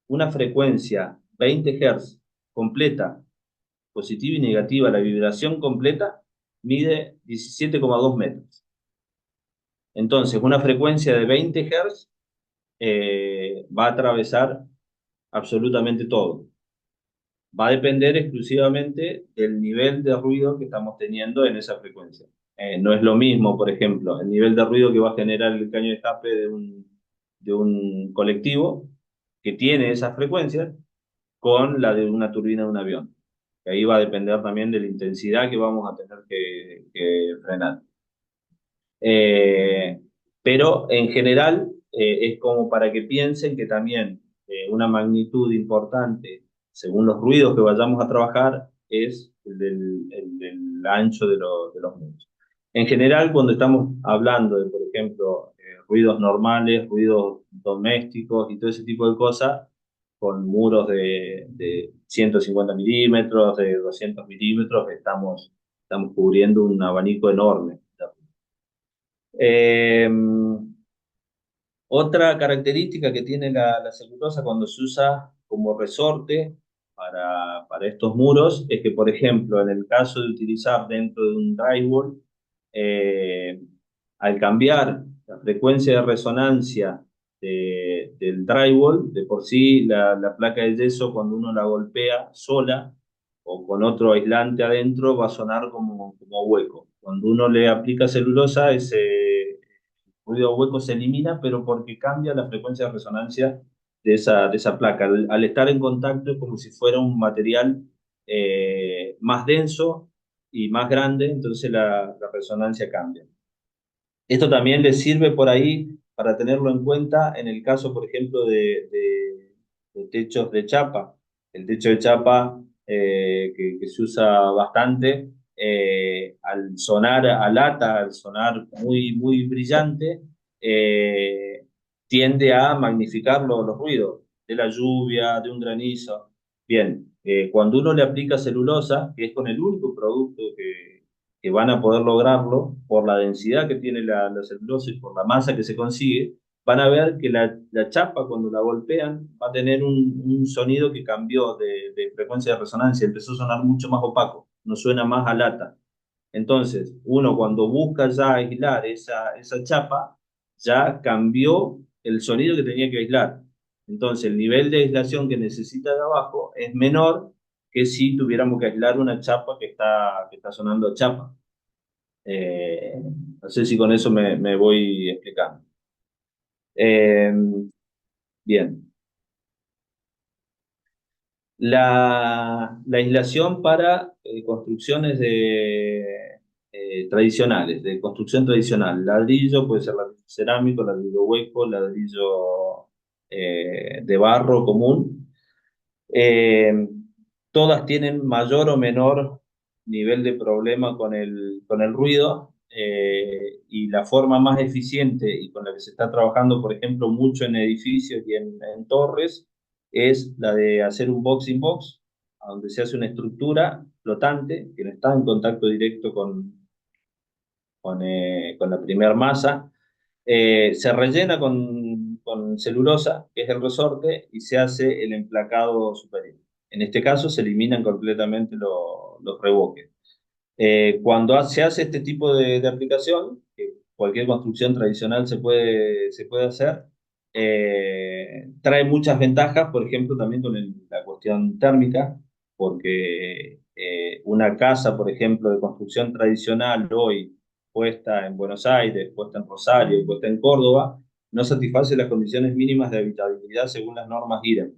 una frecuencia 20 Hz completa, positiva y negativa, la vibración completa, mide 17,2 metros. Entonces, una frecuencia de 20 Hz va a atravesar absolutamente todo. Va a depender exclusivamente del nivel de ruido que estamos teniendo en esa frecuencia. No es lo mismo, por ejemplo, el nivel de ruido que va a generar el caño de escape de un colectivo que tiene esas frecuencias con la de una turbina de un avión. Que ahí va a depender también de la intensidad que vamos a tener que frenar. Eh, pero en general es como para que piensen que también una magnitud importante, según los ruidos que vayamos a trabajar, es el del ancho de los muros. En general, cuando estamos hablando de, por ejemplo, ruidos normales, ruidos domésticos y todo ese tipo de cosas, con muros de 150 milímetros, de 200 milímetros, estamos cubriendo un abanico enorme. Eh, Otra característica que tiene la celulosa cuando se usa como resorte para estos muros es que, por ejemplo, en el caso de utilizar dentro de un drywall, eh, al cambiar la frecuencia de resonancia del drywall, de por sí la placa de yeso cuando uno la golpea sola o con otro aislante adentro va a sonar como hueco. Cuando uno le aplica celulosa, ese ruido hueco se elimina, pero porque cambia la frecuencia de resonancia de esa placa. Al estar en contacto es como si fuera un material más denso y más grande, entonces la resonancia cambia. Esto también les sirve por ahí para tenerlo en cuenta en el caso, por ejemplo, de techos de chapa. El techo de chapa que se usa bastante, al sonar a lata, al sonar muy, muy brillante, eh, tiende a magnificar los ruidos de la lluvia, de un granizo. Bien, cuando uno le aplica celulosa, que es con el único producto que van a poder lograrlo por la densidad que tiene la celulosa y por la masa que se consigue, van a ver que la chapa cuando la golpean va a tener un sonido que cambió de frecuencia de resonancia, empezó a sonar mucho más opaco, no suena más a lata. Entonces, uno cuando busca ya aislar esa chapa, ya cambió el sonido que tenía que aislar. Entonces, el nivel de aislación que necesita de abajo es menor que si tuviéramos que aislar una chapa que está sonando a chapa. Eh, no sé si con eso me voy explicando. Eh, bien. La aislación para construcciones tradicionales, de construcción tradicional. Ladrillo, puede ser ladrillo cerámico, ladrillo hueco, ladrillo de barro común. Eh, Todas tienen mayor o menor nivel de problema con el ruido, y la forma más eficiente y con la que se está trabajando, por ejemplo, mucho en edificios y en torres, es la de hacer un box in box, donde se hace una estructura flotante que no está en contacto directo con la primera masa. Se rellena con celulosa, que es el resorte, y se hace el emplacado superior. En este caso se eliminan completamente los revoques. Cuando se hace este tipo de aplicación, que cualquier construcción tradicional se puede hacer, trae muchas ventajas, por ejemplo, también con la cuestión térmica, porque una casa, por ejemplo, de construcción tradicional hoy, puesta en Buenos Aires, puesta en Rosario, puesta en Córdoba, no satisface las condiciones mínimas de habitabilidad según las normas IREM.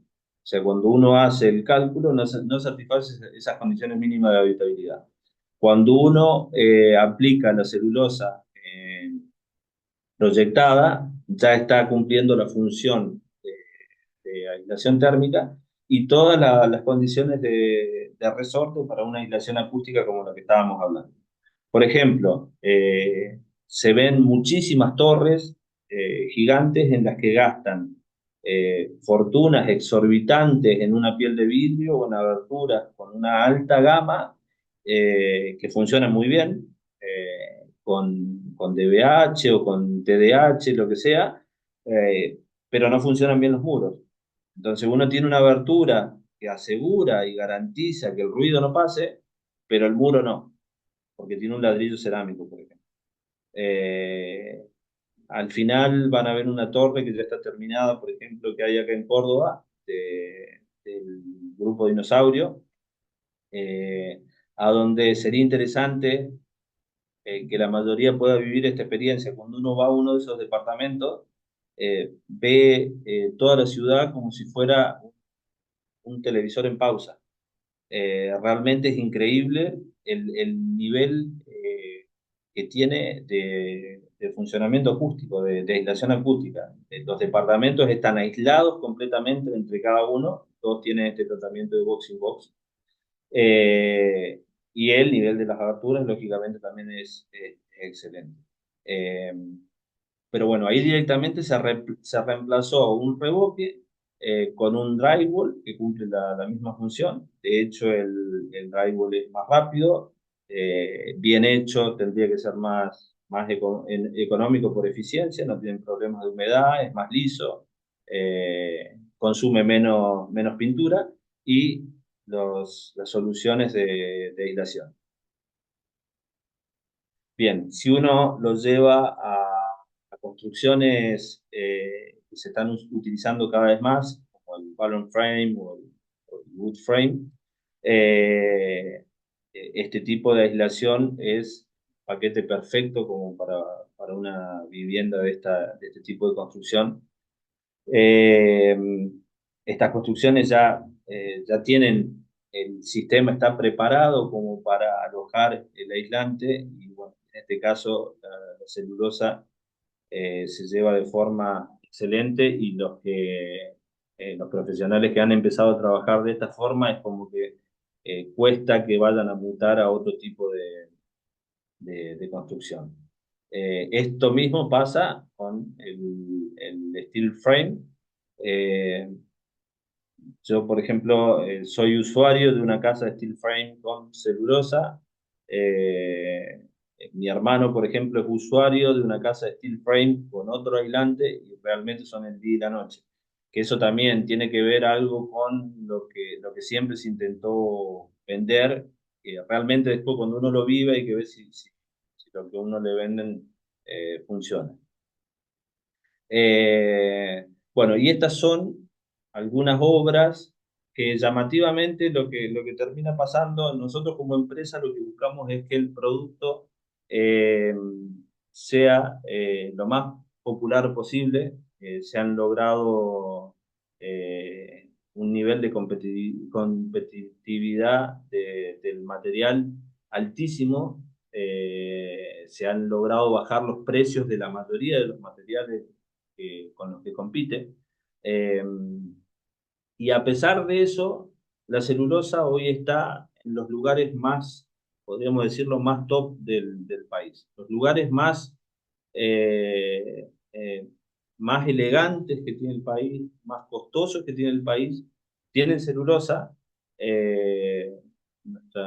O sea, cuando uno hace el cálculo, no satisface esas condiciones mínimas de habitabilidad. Cuando uno aplica la celulosa proyectada, ya está cumpliendo la función de aislación térmica y todas las condiciones de resorte para una aislación acústica como la que estábamos hablando. Por ejemplo, se ven muchísimas torres gigantes en las que gastan fortunas exorbitantes en una piel de vidrio o en aberturas con una alta gama que funcionan muy bien, con DBH o con TDH, lo que sea, pero no funcionan bien los muros. Entonces uno tiene una abertura que asegura y garantiza que el ruido no pase, pero el muro no, porque tiene un ladrillo cerámico, por ejemplo. Eh, Al final van a ver una torre que ya está terminada, por ejemplo, que hay acá en Córdoba, del Grupo Dinosaurio, eh, a donde sería interesante que la mayoría pueda vivir esta experiencia. Cuando uno va a uno de esos departamentos, ve toda la ciudad como si fuera un televisor en pausa. Realmente es increíble el nivel que tiene de funcionamiento acústico, de aislación acústica. Los departamentos están aislados completamente entre cada uno, todos tienen este tratamiento de box in box. Eh, y el nivel de las aberturas, lógicamente, también es excelente. Eh, pero bueno, ahí directamente se reemplazó un revoque con un drywall que cumple la misma función. De hecho, el drywall es más rápido, bien hecho, tendría que ser más económico por eficiencia, no tiene problemas de humedad, es más liso, consume menos pintura y las soluciones de aislación. Bien, si uno lo lleva a construcciones que se están utilizando cada vez más, como el balloon frame o el wood frame, eh, este tipo de aislación es paquete perfecto como para una vivienda de este tipo de construcción. Eh, Estas construcciones ya tienen, el sistema está preparado como para alojar el aislante y bueno, en este caso la celulosa se lleva de forma excelente y los profesionales que han empezado a trabajar de esta forma es como que cuesta que vayan a mutar a otro tipo de construcción. Esto mismo pasa con el steel frame. Eh, yo, por ejemplo, soy usuario de una casa de steel frame con celulosa. Eh, Mi hermano, por ejemplo, es usuario de una casa de steel frame con otro aislante y realmente son el día y la noche. Que eso también tiene que ver algo con lo que siempre se intentó vender, que realmente después cuando uno lo vive hay que ver si lo que uno le venden funciona. Bueno, y estas son algunas obras que llamativamente lo que termina pasando, nosotros como empresa lo que buscamos es que el producto eh, sea lo más popular posible. Se han logrado un nivel de competitividad del material altísimo. Se han logrado bajar los precios de la mayoría de los materiales con los que compite. Eh, y a pesar de eso, la celulosa hoy está en los lugares más, podríamos decirlo, más top del país. Los lugares eh, eh, más elegantes que tiene el país, más costosos que tiene el país, tienen celulosa.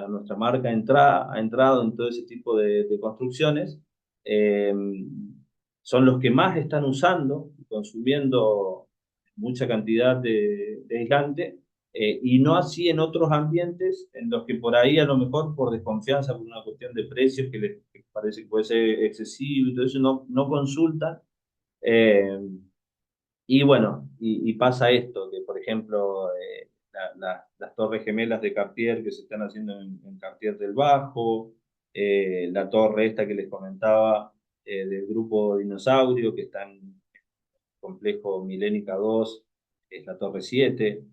Nuestra marca ha entrado en todo ese tipo de construcciones. Eh, Son los que más están usando y consumiendo mucha cantidad de aislante, y no así en otros ambientes en los que por ahí a lo mejor por desconfianza, por una cuestión de precios que parece que puede ser excesivo y todo eso, no consultan. eh, y bueno, y pasa esto, que por ejemplo las torres gemelas de Cartier que se están haciendo en Cartier del Bajo, la torre esta que les comentaba del grupo Dinosaurio que está en complejo Milénica 2, es la Torre 7,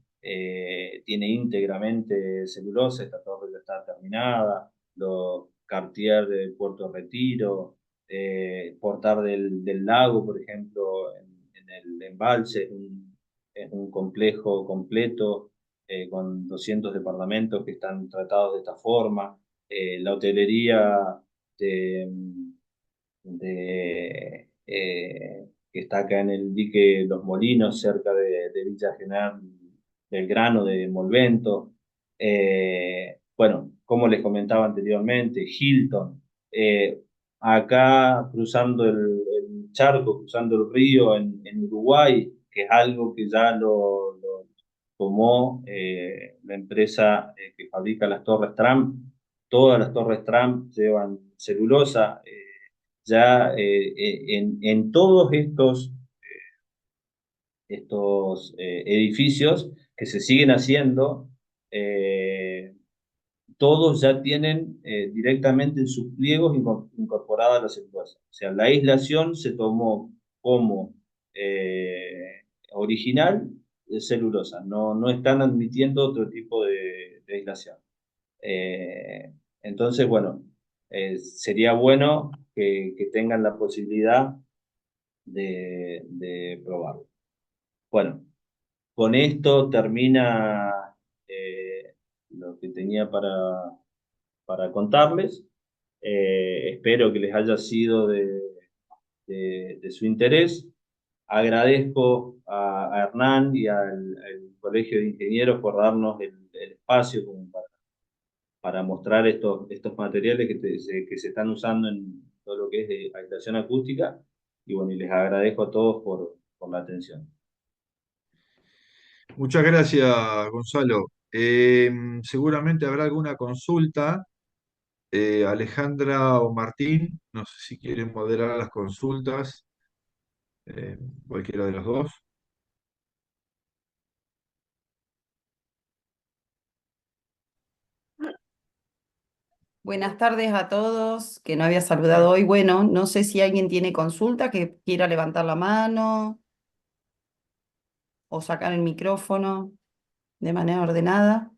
tiene íntegramente celulosa, esta torre ya está terminada, los Cartier de Puerto Retiro, Portal del Lago, por ejemplo, en el embalse, es un complejo completo con 200 departamentos que están tratados de esta forma, la hotelería de que está acá en el dique Los Molinos, cerca de Villa General Belgrano, de Molvento. Bueno, como les comentaba anteriormente, Hilton. Eh, Acá cruzando el charco, cruzando el río en Uruguay, que es algo que ya lo tomó la empresa que fabrica las torres Trump. Todas las torres Trump llevan celulosa. Ya en todos estos edificios que se siguen haciendo, eh, todos ya tienen directamente en sus pliegos incorporada la celulosa. O sea, la aislación se tomó como original de celulosa, no están admitiendo otro tipo de aislación. Eh, entonces, bueno, sería bueno que tengan la posibilidad de probarlo. Bueno, con esto termina lo que tenía para contarles. Espero que les haya sido de su interés. Agradezco a Hernán y al Colegio de Ingenieros por darnos el espacio como para mostrar estos materiales que se están usando en todo lo que es de aislación acústica. Y bueno, y les agradezco a todos por la atención. Muchas gracias, Gonzalo. Seguramente habrá alguna consulta. Alejandra o Martín, no sé si quieren moderar las consultas, eh, cualquiera de los dos. Buenas tardes a todos, que no había saludado hoy. Bueno, no sé si alguien tiene consulta que quiera levantar la mano o sacar el micrófono de manera ordenada.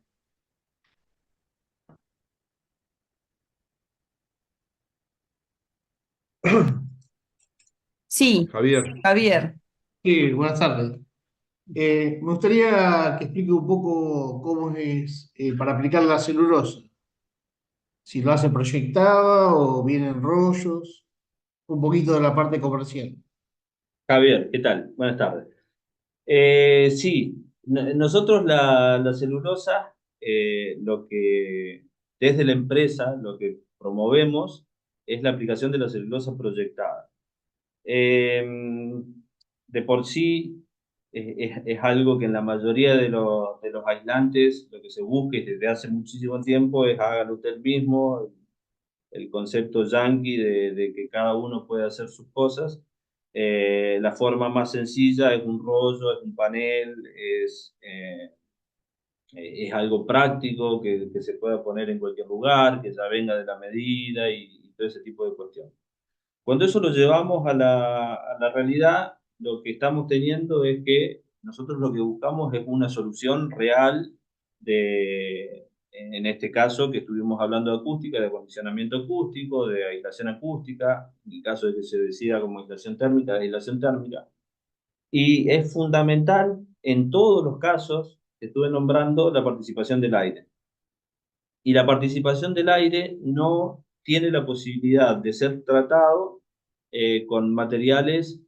Sí, Javier. Javier. Sí, buenas tardes. Me gustaría que explique un poco cómo es para aplicar la celulosa. Si lo hace proyectada o viene en rollos, un poquito de la parte comercial. Javier, ¿qué tal? Buenas tardes. Sí, nosotros la celulosa, lo que desde la empresa, lo que promovemos es la aplicación de la celulosa proyectada. Eh, de por sí es algo que en la mayoría de los aislantes lo que se busca y desde hace muchísimo tiempo es hágalo usted mismo, el concepto yankee de que cada uno puede hacer sus cosas. La forma más sencilla es un rollo, es un panel, es algo práctico que se pueda poner en cualquier lugar, que ya venga de la medida y todo ese tipo de cuestiones. Cuando eso lo llevamos a a la realidad, lo que estamos teniendo es que nosotros lo que buscamos es una solución real en este caso, que estuvimos hablando de acústica, de acondicionamiento acústico, de aislación acústica, en el caso de que se decida como aislación térmica, de aislación térmica. Y es fundamental en todos los casos que estuve nombrando la participación del aire. Y la participación del aire no tiene la posibilidad de ser tratado con materiales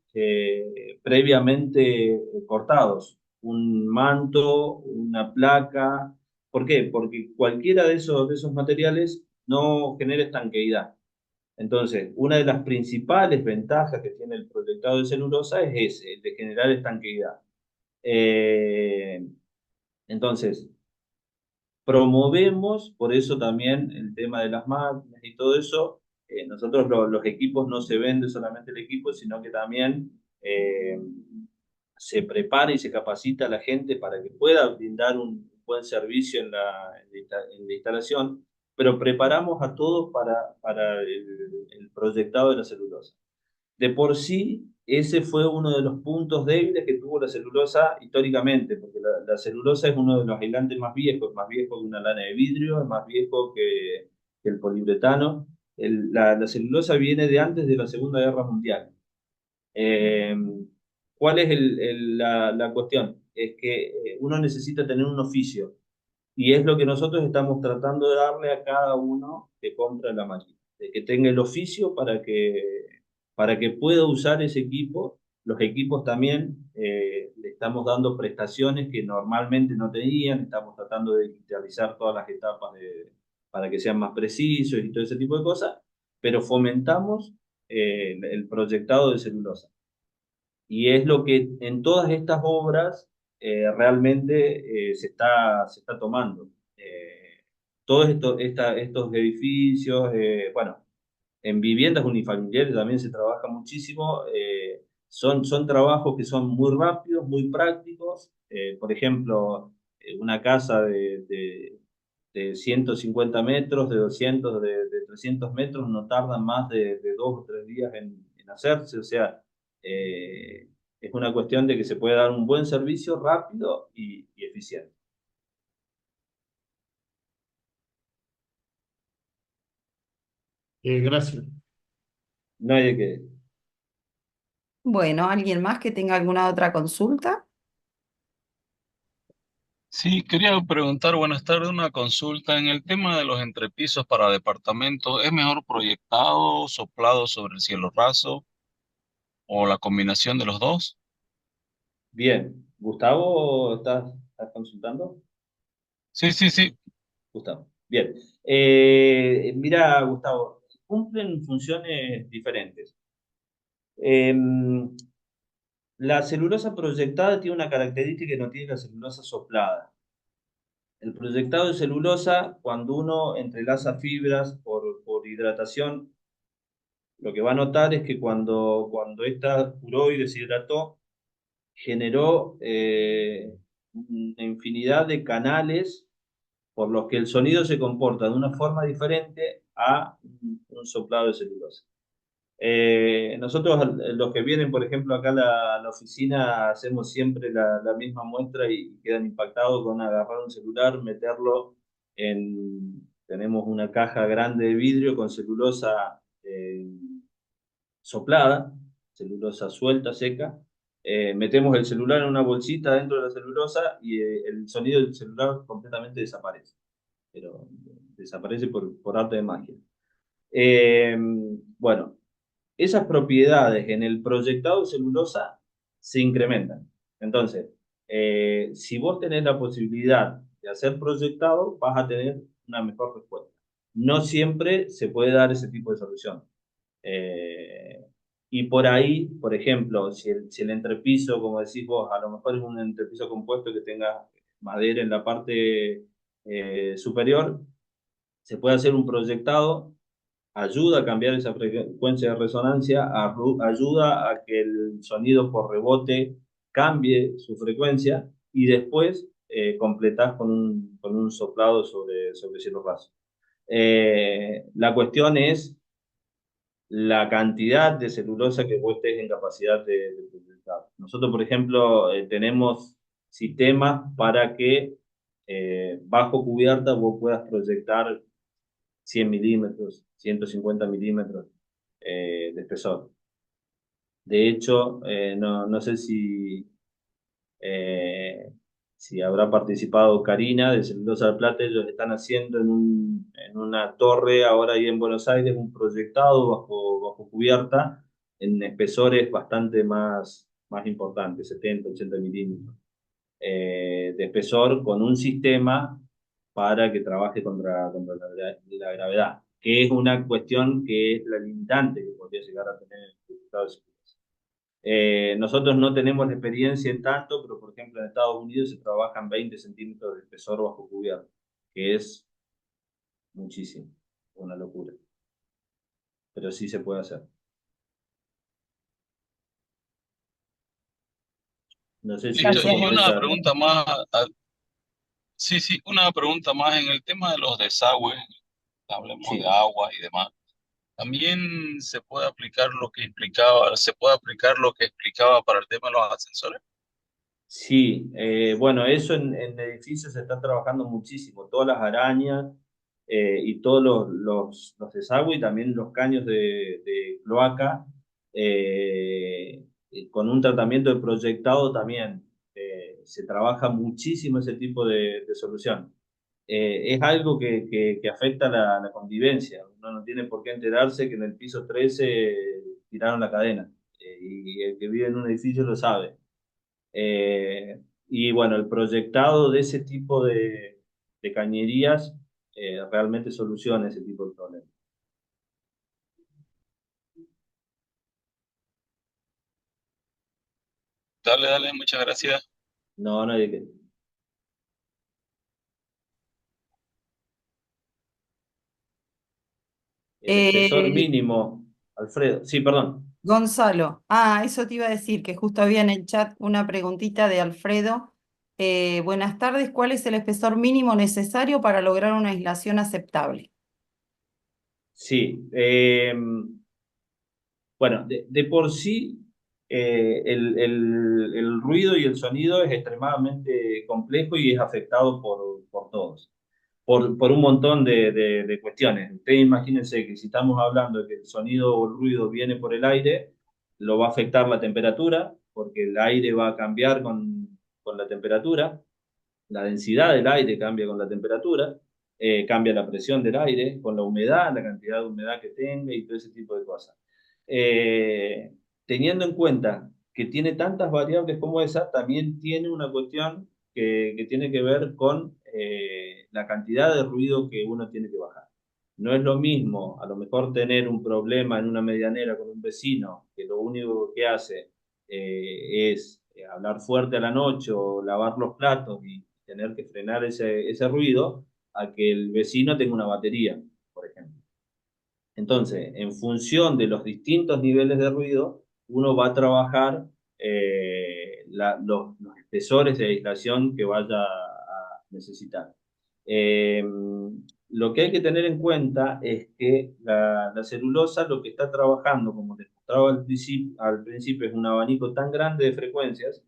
previamente cortados, un manto, una placa. ¿Por qué? Porque cualquiera de esos materiales no genera estanqueidad. Entonces, una de las principales ventajas que tiene el proyectado de celulosa es ese, el de generar estanqueidad. Eh, entonces, promovemos, por eso también el tema de las máquinas y todo eso. Nosotros los equipos no se vende solamente el equipo, sino que también se prepara y se capacita a la gente para que pueda brindar un buen servicio en la instalación, pero preparamos a todos para el proyectado de la celulosa. De por sí, ese fue uno de los puntos débiles que tuvo la celulosa históricamente, porque la celulosa es uno de los aislantes más viejo que una lana de vidrio, es más viejo que el poliuretano. La celulosa viene de antes de la Segunda Guerra Mundial. Eh, ¿Cuál es la cuestión? Es que uno necesita tener un oficio. Y es lo que nosotros estamos tratando de darle a cada uno que compra la máquina, de que tenga el oficio para que pueda usar ese equipo. Los equipos también le estamos dando prestaciones que normalmente no tenían, estamos tratando de digitalizar todas las etapas para que sean más precisos y todo ese tipo de cosas, pero fomentamos el proyectado de celulosa. Y es lo que en todas estas obras realmente se está tomando. Todos estos edificios, bueno, en viviendas unifamiliares también se trabaja muchísimo. Son trabajos que son muy rápidos, muy prácticos. Por ejemplo, una casa de 150 metros, de 200, de 300 metros, no tardan más de 2 o 3 días en hacerse. O sea, eh, es una cuestión de que se puede dar un buen servicio rápido y eficiente. Gracias. No hay de qué. Bueno, ¿alguien más que tenga alguna otra consulta? Sí, quería preguntar, buenas tardes, una consulta. En el tema de los entrepisos para departamentos, ¿es mejor proyectado, soplado sobre el cielo raso o la combinación de los dos? Bien. Gustavo, estás consultando? Sí, sí, sí. Gustavo. Bien. Mira, Gustavo, cumplen funciones diferentes. La celulosa proyectada tiene una característica que no tiene la celulosa soplada. El proyectado de celulosa, cuando uno entrelaza fibras por hidratación, lo que va a notar es que cuando esta curó y deshidrató, generó una infinidad de canales por los que el sonido se comporta de una forma diferente a un soplado de celulosa. Nosotros, los que vienen, por ejemplo, acá a la oficina, hacemos siempre la misma muestra y quedan impactados con agarrar un celular, meterlo en... Tenemos una caja grande de vidrio con celulosa soplada, celulosa suelta, seca. Metemos el celular en una bolsita dentro de la celulosa y el sonido del celular completamente desaparece. Pero desaparece por arte de magia. Bueno, esas propiedades en el proyectado de celulosa se incrementan. Entonces, si vos tenés la posibilidad de hacer proyectado, vas a tener una mejor respuesta. No siempre se puede dar ese tipo de solución. Eh, y por ahí, por ejemplo, si el entrepiso, como decís vos, a lo mejor es un entrepiso compuesto que tenga madera en la parte superior, se puede hacer un proyectado, ayuda a cambiar esa frecuencia de resonancia, ayuda a que el sonido por rebote cambie su frecuencia y después completás con un soplado sobre cielo raso. La cuestión es la cantidad de celulosa que vos estés en capacidad de proyectar. Nosotros, por ejemplo, tenemos sistemas para que bajo cubierta vos puedas proyectar 100 milímetros, 150 milímetros de espesor. De hecho, no sé eh, si habrá participado Karina de Celulosa del Plata. Ellos están haciendo en una torre ahora ahí en Buenos Aires un proyectado bajo cubierta en espesores bastante más importantes, 70, 80 milímetros de espesor, con un sistema para que trabaje contra la gravedad, que es una cuestión que es la limitante que podría llegar a tener el proyectado de seguridad. Nosotros no tenemos la experiencia en tanto, pero por ejemplo en Estados Unidos se trabajan 20 centímetros de espesor bajo cubierta, que es muchísimo, una locura. Pero sí se puede hacer. No sé si Listo. eso Gracias. Y una contesta. pregunta más, sí, sí, una pregunta más en el tema de los desagües, hablemos de Sí. agua y demás. También se puede aplicar lo que implicaba, se puede aplicar lo que explicaba para el tema de los ascensores. Sí, bueno, eso en edificios se está trabajando muchísimo, todas las arañas y todos los desagües y también los caños de cloaca, con un tratamiento de proyectado también se trabaja muchísimo ese tipo de solución. Es algo que afecta la convivencia. Uno no tiene por qué enterarse que en el piso 13 tiraron la cadena, y el que vive en un edificio lo sabe. Y bueno, el proyectado de ese tipo de cañerías realmente soluciona ese tipo de problemas. Dale, dale, muchas gracias. No, no hay que... El espesor Eh, mínimo, Alfredo. Sí, perdón. Gonzalo, eso te iba a decir, que justo había en el chat una preguntita de Alfredo. Buenas tardes, ¿cuál es el espesor mínimo necesario para lograr una aislación aceptable? Sí. Bueno, de por sí el ruido y el sonido es extremadamente complejo y es afectado por todos, por un montón de cuestiones. Ustedes imagínense que si estamos hablando de que el sonido o el ruido viene por el aire, lo va a afectar la temperatura, porque el aire va a cambiar con la temperatura, la densidad del aire cambia con la temperatura, cambia la presión del aire, con la humedad, la cantidad de humedad que tenga y todo ese tipo de cosas. Eh, Teniendo en cuenta que tiene tantas variables como esa, también tiene una cuestión que tiene que ver con la cantidad de ruido que uno tiene que bajar. No es lo mismo, a lo mejor, tener un problema en una medianera con un vecino que lo único que hace es hablar fuerte a la noche o lavar los platos y tener que frenar ese ruido a que el vecino tenga una batería, por ejemplo. Entonces, en función de los distintos niveles de ruido, uno va a trabajar los espesores de aislación que vaya a necesitar. Lo que hay que tener en cuenta es que la celulosa lo que está trabajando, como les mostraba al principio, es un abanico tan grande de frecuencias,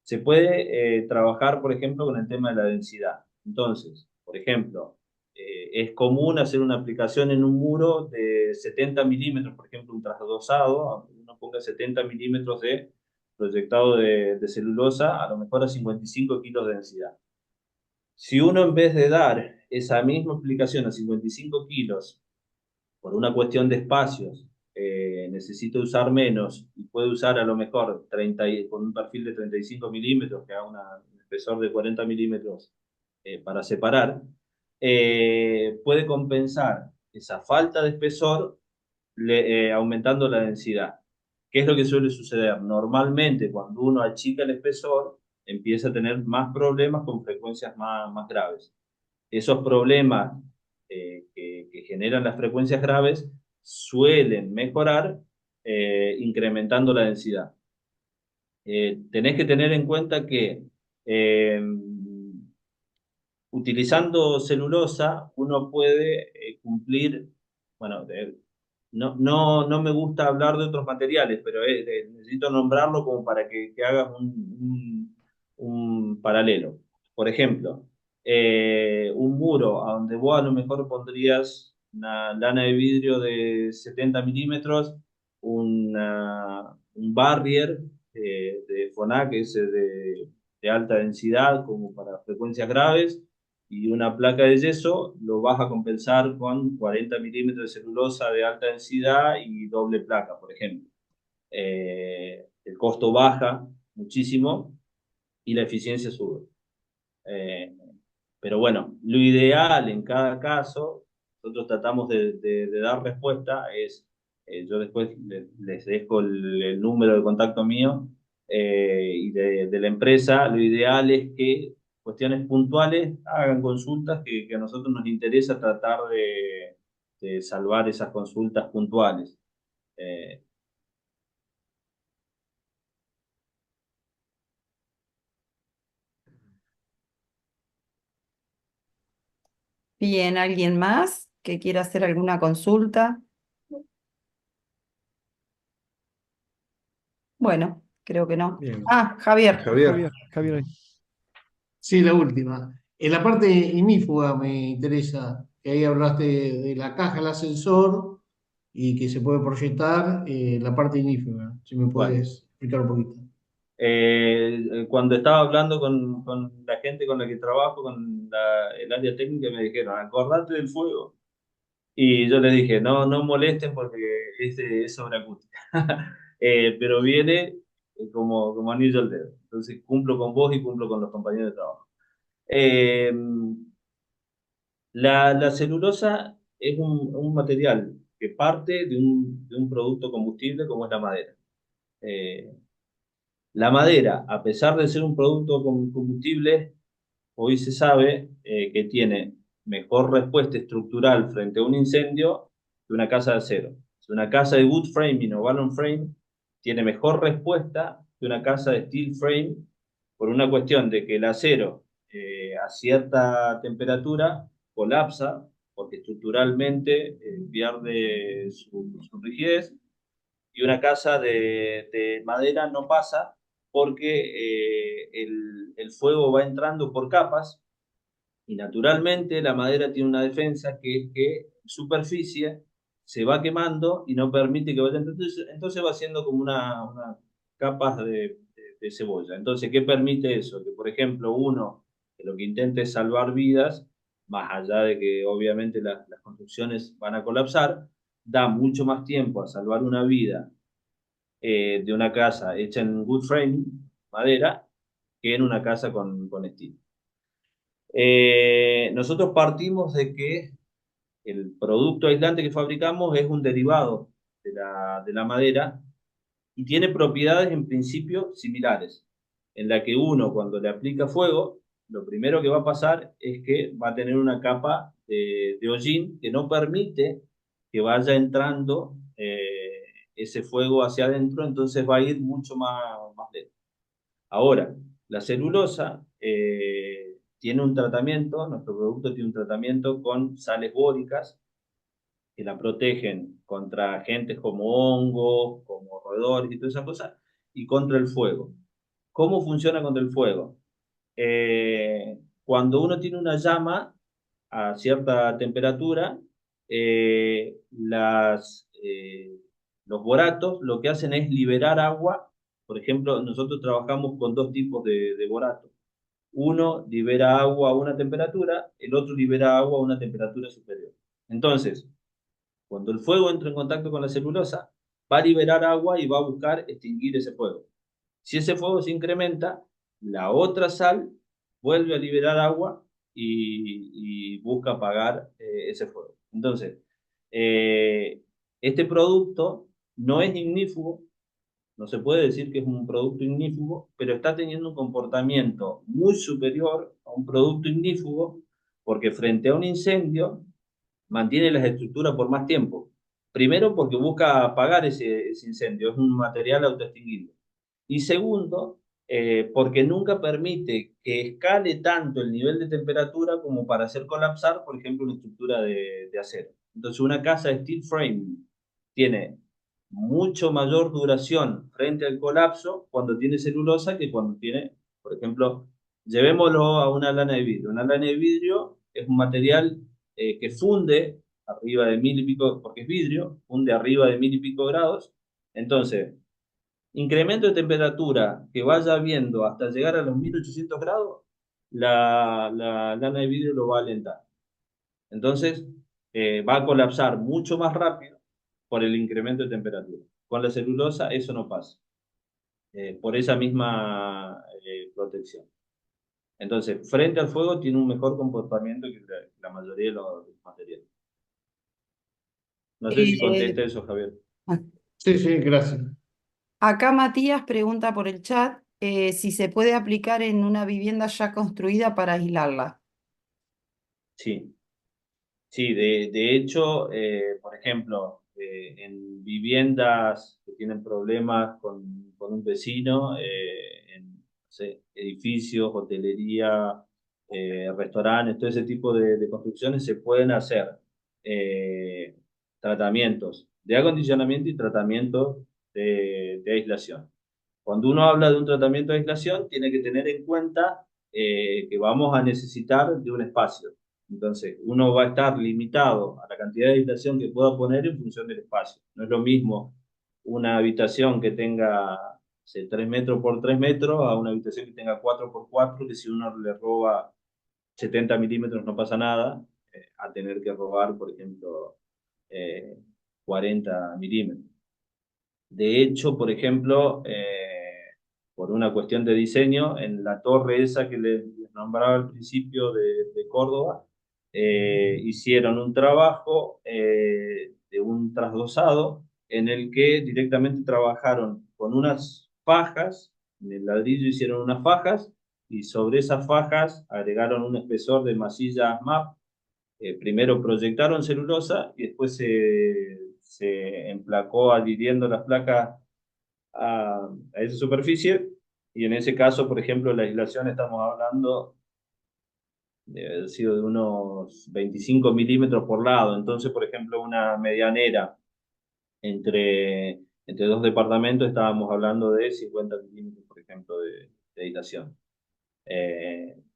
se puede trabajar, por ejemplo, con el tema de la densidad. Entonces, por ejemplo, es común hacer una aplicación en un muro de 70 milímetros, por ejemplo, un trasdosado, uno ponga 70 milímetros de proyectado de celulosa, a lo mejor a 55 kilos de densidad. Si uno en vez de dar esa misma aplicación a 55 kilos, por una cuestión de espacios, necesita usar menos y puede usar a lo mejor con un perfil de 35 milímetros, que haga un espesor de 40 milímetros para separar, puede compensar esa falta de espesor aumentando la densidad. ¿Qué es lo que suele suceder? Normalmente cuando uno achica el espesor, empieza a tener más problemas con frecuencias más graves. Esos problemas que generan las frecuencias graves suelen mejorar incrementando la densidad. Tenés que tener en cuenta que utilizando celulosa uno puede cumplir, bueno, no me gusta hablar de otros materiales, pero necesito nombrarlo como para que hagas un paralelo. Por ejemplo, un muro a donde vos a lo mejor pondrías una lana de vidrio de 70 milímetros, un barrier de FONAC, que es de alta densidad, como para frecuencias graves, y una placa de yeso, lo vas a compensar con 40 milímetros de celulosa de alta densidad y doble placa, por ejemplo. El costo baja muchísimo y la eficiencia sube. Pero bueno, lo ideal en cada caso, nosotros tratamos de dar respuesta, yo después les dejo el número de contacto mío y de la empresa. Lo ideal es que cuestiones puntuales hagan consultas que a nosotros nos interesa tratar de salvar esas consultas puntuales. Eh, Bien, ¿alguien más que quiera hacer alguna consulta? Bueno, creo que no. Bien. Ah, Javier. Javier, Javier ahí. Sí, la última. En la parte ignífuga me interesa, que ahí hablaste de la caja, el ascensor y que se puede proyectar la parte ignífuga. Si me bueno, puedes explicar un poquito. cuando estaba hablando con la gente con la que trabajo, con el área técnica, me dijeron, acordate del fuego. Y yo les dije, no molesten porque es sobreacústica. Pero viene como anillo al dedo. Entonces cumplo con vos y cumplo con los compañeros de trabajo. Eh, la celulosa es un material que parte de un producto combustible como es la madera. Eh, la madera, a pesar de ser un producto combustible, hoy se sabe que tiene mejor respuesta estructural frente a un incendio que una casa de acero. Si una casa de wood framing o balloon frame tiene mejor respuesta que una casa de steel frame por una cuestión de que el acero a cierta temperatura colapsa porque estructuralmente pierde su rigidez, y una casa de madera no pasa porque el fuego va entrando por capas y naturalmente la madera tiene una defensa que es que en superficie se va quemando y no permite que vaya entrando. Entonces va siendo como una capas de cebolla. Entonces, ¿qué permite eso? Que, por ejemplo, uno que lo que intenta es salvar vidas, más allá de que obviamente las construcciones van a colapsar, da mucho más tiempo a salvar una vida de una casa hecha en wood frame, madera, que en una casa con estilo. Nosotros partimos de que el producto aislante que fabricamos es un derivado de la madera y tiene propiedades en principio similares, en la que uno cuando le aplica fuego lo primero que va a pasar es que va a tener una capa de hollín que no permite que vaya entrando ese fuego hacia adentro, entonces va a ir mucho más lento. Ahora, la celulosa tiene un tratamiento, nuestro producto tiene un tratamiento con sales bóricas que la protegen contra agentes como hongos, como roedores y todas esas cosas, y contra el fuego. ¿Cómo funciona contra el fuego? Cuando uno tiene una llama a cierta temperatura, los boratos lo que hacen es liberar agua. Por ejemplo, nosotros trabajamos con dos tipos de borato. Uno libera agua a una temperatura, el otro libera agua a una temperatura superior. Entonces, cuando el fuego entra en contacto con la celulosa, va a liberar agua y va a buscar extinguir ese fuego. Si ese fuego se incrementa, la otra sal vuelve a liberar agua y busca apagar ese fuego. Entonces, eh, este producto no es ignífugo, no se puede decir que es un producto ignífugo, pero está teniendo un comportamiento muy superior a un producto ignífugo porque frente a un incendio mantiene las estructuras por más tiempo. Primero porque busca apagar ese incendio, es un material autoextinguible. Y segundo, porque nunca permite que escale tanto el nivel de temperatura como para hacer colapsar, por ejemplo, una estructura de acero. Entonces, una casa de steel frame tiene mucho mayor duración frente al colapso cuando tiene celulosa que cuando tiene, por ejemplo, llevémoslo a una lana de vidrio. Una lana de vidrio es un material que funde arriba de 1000 y pico, porque es vidrio, funde arriba de 1000 y pico grados. Entonces, incremento de temperatura que vaya habiendo hasta llegar a los 1800 grados, la lana de vidrio lo va a alentar. Entonces, va a colapsar mucho más rápido por el incremento de temperatura. Con la celulosa eso no pasa, por esa misma protección. Entonces, frente al fuego tiene un mejor comportamiento que la mayoría de los materiales. No sé si Eh, contesta eso, Javier. Sí, sí, gracias. Acá Matías pregunta por el chat si se puede aplicar en una vivienda ya construida para aislarla. Sí. Sí, de hecho, por ejemplo, en viviendas que tienen problemas con un vecino, en no sé, edificios, hotelería, restaurantes, todo ese tipo de construcciones, se pueden hacer eh, tratamientos de acondicionamiento y tratamientos de aislación. Cuando uno habla de un tratamiento de aislación, tiene que tener en cuenta que vamos a necesitar de un espacio. Entonces, uno va a estar limitado a la cantidad de habitación que pueda poner en función del espacio. No es lo mismo una habitación que tenga 3 metros por 3 metros a una habitación que tenga 4 por 4, que si uno le roba 70 milímetros no pasa nada, a tener que robar, por ejemplo, 40 milímetros. De hecho, por ejemplo, por una cuestión de diseño, en la torre esa que les nombraba al principio de Córdoba, hicieron un trabajo de un trasdosado en el que directamente trabajaron con unas fajas, en el ladrillo hicieron unas fajas y sobre esas fajas agregaron un espesor de masilla MAP. Primero proyectaron celulosa y después se emplacó adhiriendo las placas a esa superficie. Y en ese caso, por ejemplo, la aislación estamos hablando de haber sido de unos 25 milímetros por lado. Entonces, por ejemplo, una medianera entre dos departamentos estábamos hablando de 50 milímetros, por ejemplo, de aislación.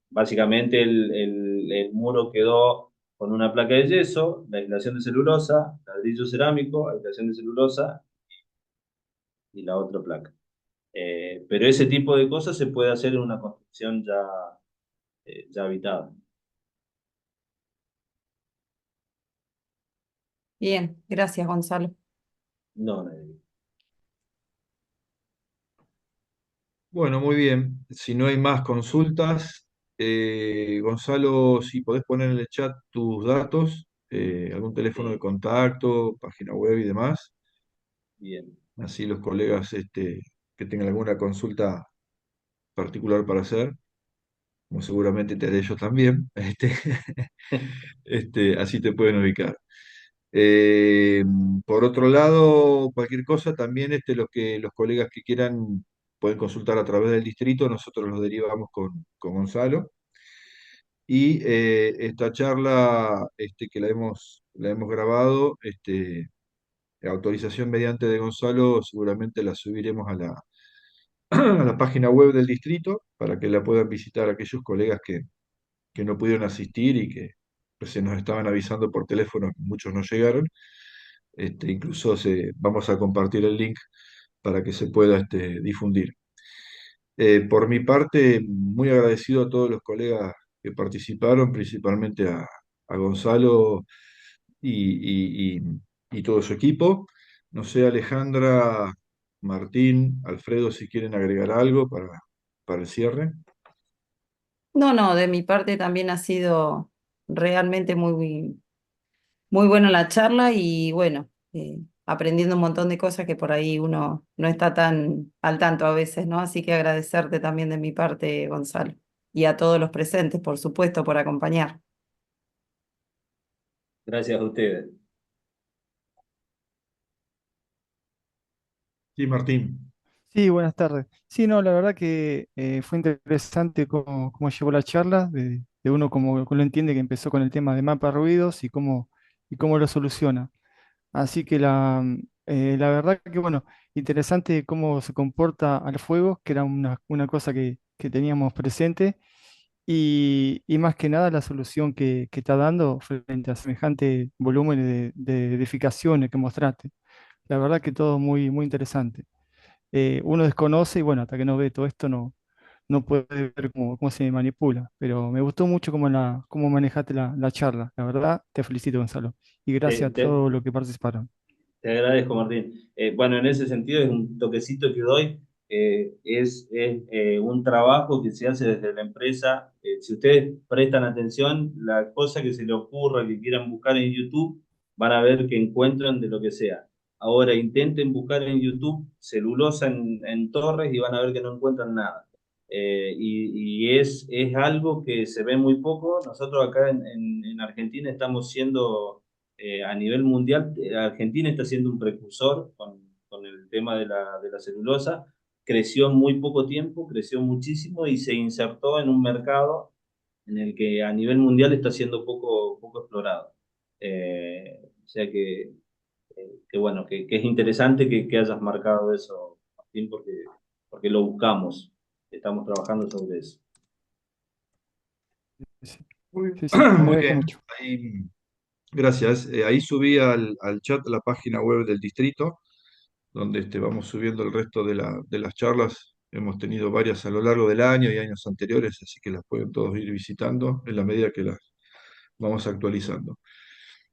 Básicamente el muro quedó con una placa de yeso, la aislación de celulosa, ladrillo cerámico, aislación de celulosa y la otra placa. Pero ese tipo de cosas se puede hacer en una construcción ya habitada. Bien, gracias Gonzalo. No, no. Bueno, muy bien. Si no hay más consultas, Gonzalo, si podés poner en el chat tus datos, algún teléfono de Sí, contacto, página web y demás, bien. así los colegas que tengan alguna consulta particular para hacer. como seguramente te de ellos también, así te pueden ubicar. Eh, por otro lado, cualquier cosa, también los colegas que quieran pueden consultar a través del distrito, nosotros los derivamos con Gonzalo. Y esta charla que la hemos grabado, autorización mediante de Gonzalo, seguramente la subiremos a a la página web del distrito para que la puedan visitar aquellos colegas que no pudieron asistir y que pues, se nos estaban avisando por teléfono, muchos no llegaron. Incluso vamos a compartir el link para que se pueda difundir. Por mi parte, muy agradecido a todos los colegas que participaron, principalmente a Gonzalo y, y- y todo su equipo. No sé, Alejandra, Martín, Alfredo, si quieren agregar algo para el cierre. No, no, de mi parte también ha sido realmente muy buena la charla y bueno, aprendiendo un montón de cosas que por ahí uno no está tan al tanto a veces, ¿no? Así que agradecerte también de mi parte, Gonzalo, y a todos los presentes, por supuesto, por acompañar. Gracias a ustedes. Sí, Martín. Sí, buenas tardes. Sí, no, la verdad que fue interesante cómo llevó la charla, de uno como lo entiende que empezó con el tema de mapa ruidos y cómo lo soluciona. Así que la verdad que, bueno, interesante cómo se comporta al fuego, que era una cosa que teníamos presente, y más que nada la solución que está dando frente a semejante volumen de edificaciones que mostraste. La verdad que todo muy interesante. Uno desconoce y bueno, hasta que no ve todo esto no puede ver cómo se manipula. Pero me gustó mucho cómo manejaste la charla. La verdad, te felicito, Gonzalo. Y Te, gracias a te- todos los que participaron. Te agradezco, Martín. Bueno, en ese sentido es un toquecito que doy. Un trabajo que se hace desde la empresa. Si ustedes prestan atención, la cosa que se les ocurra, que quieran buscar en YouTube, van a ver que encuentran de lo que sea. Ahora intenten buscar en YouTube celulosa en Torres y van a ver que no encuentran nada. Es algo que se ve muy poco. Nosotros acá en Argentina estamos siendo a nivel mundial, Argentina está siendo un precursor con el tema de la celulosa. Creció en muy poco tiempo, creció muchísimo y se insertó en un mercado en el que a nivel mundial está siendo poco explorado. O sea que bueno, que es interesante que hayas marcado eso, Martín, porque lo buscamos, estamos trabajando sobre eso. Sí, Muy, sí, sí, te muy agradezco bien. mucho. Ahí, gracias. Ahí subí al chat la página web del distrito, donde vamos subiendo el resto de las charlas. Hemos tenido varias a lo largo del año y años anteriores, así que las pueden todos ir visitando en la medida que las vamos actualizando.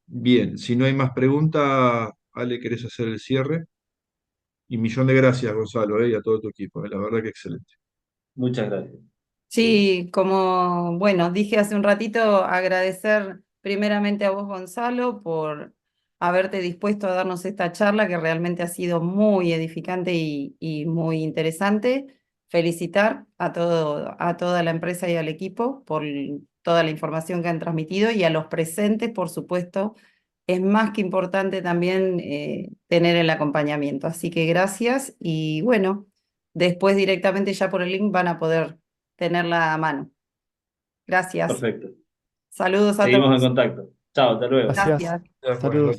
Bien, si no hay más preguntas, Ale, ¿querés hacer el cierre? Y millón de gracias, Gonzalo, y a todo tu equipo. La verdad que excelente. Muchas gracias. Sí, como, bueno, dije hace un ratito, agradecer primeramente a vos, Gonzalo, por haberte dispuesto a darnos esta charla que realmente ha sido muy edificante y muy interesante. Felicitar a toda la empresa y al equipo por toda la información que han transmitido y a los presentes, por supuesto. Es más que importante también tener el acompañamiento. Así que gracias y bueno, después directamente ya por el link van a poder tenerla a mano. Gracias. Perfecto. Saludos a Seguimos en todos. contacto. Chao, hasta luego. Gracias. Gracias. Buenas Saludos. noches.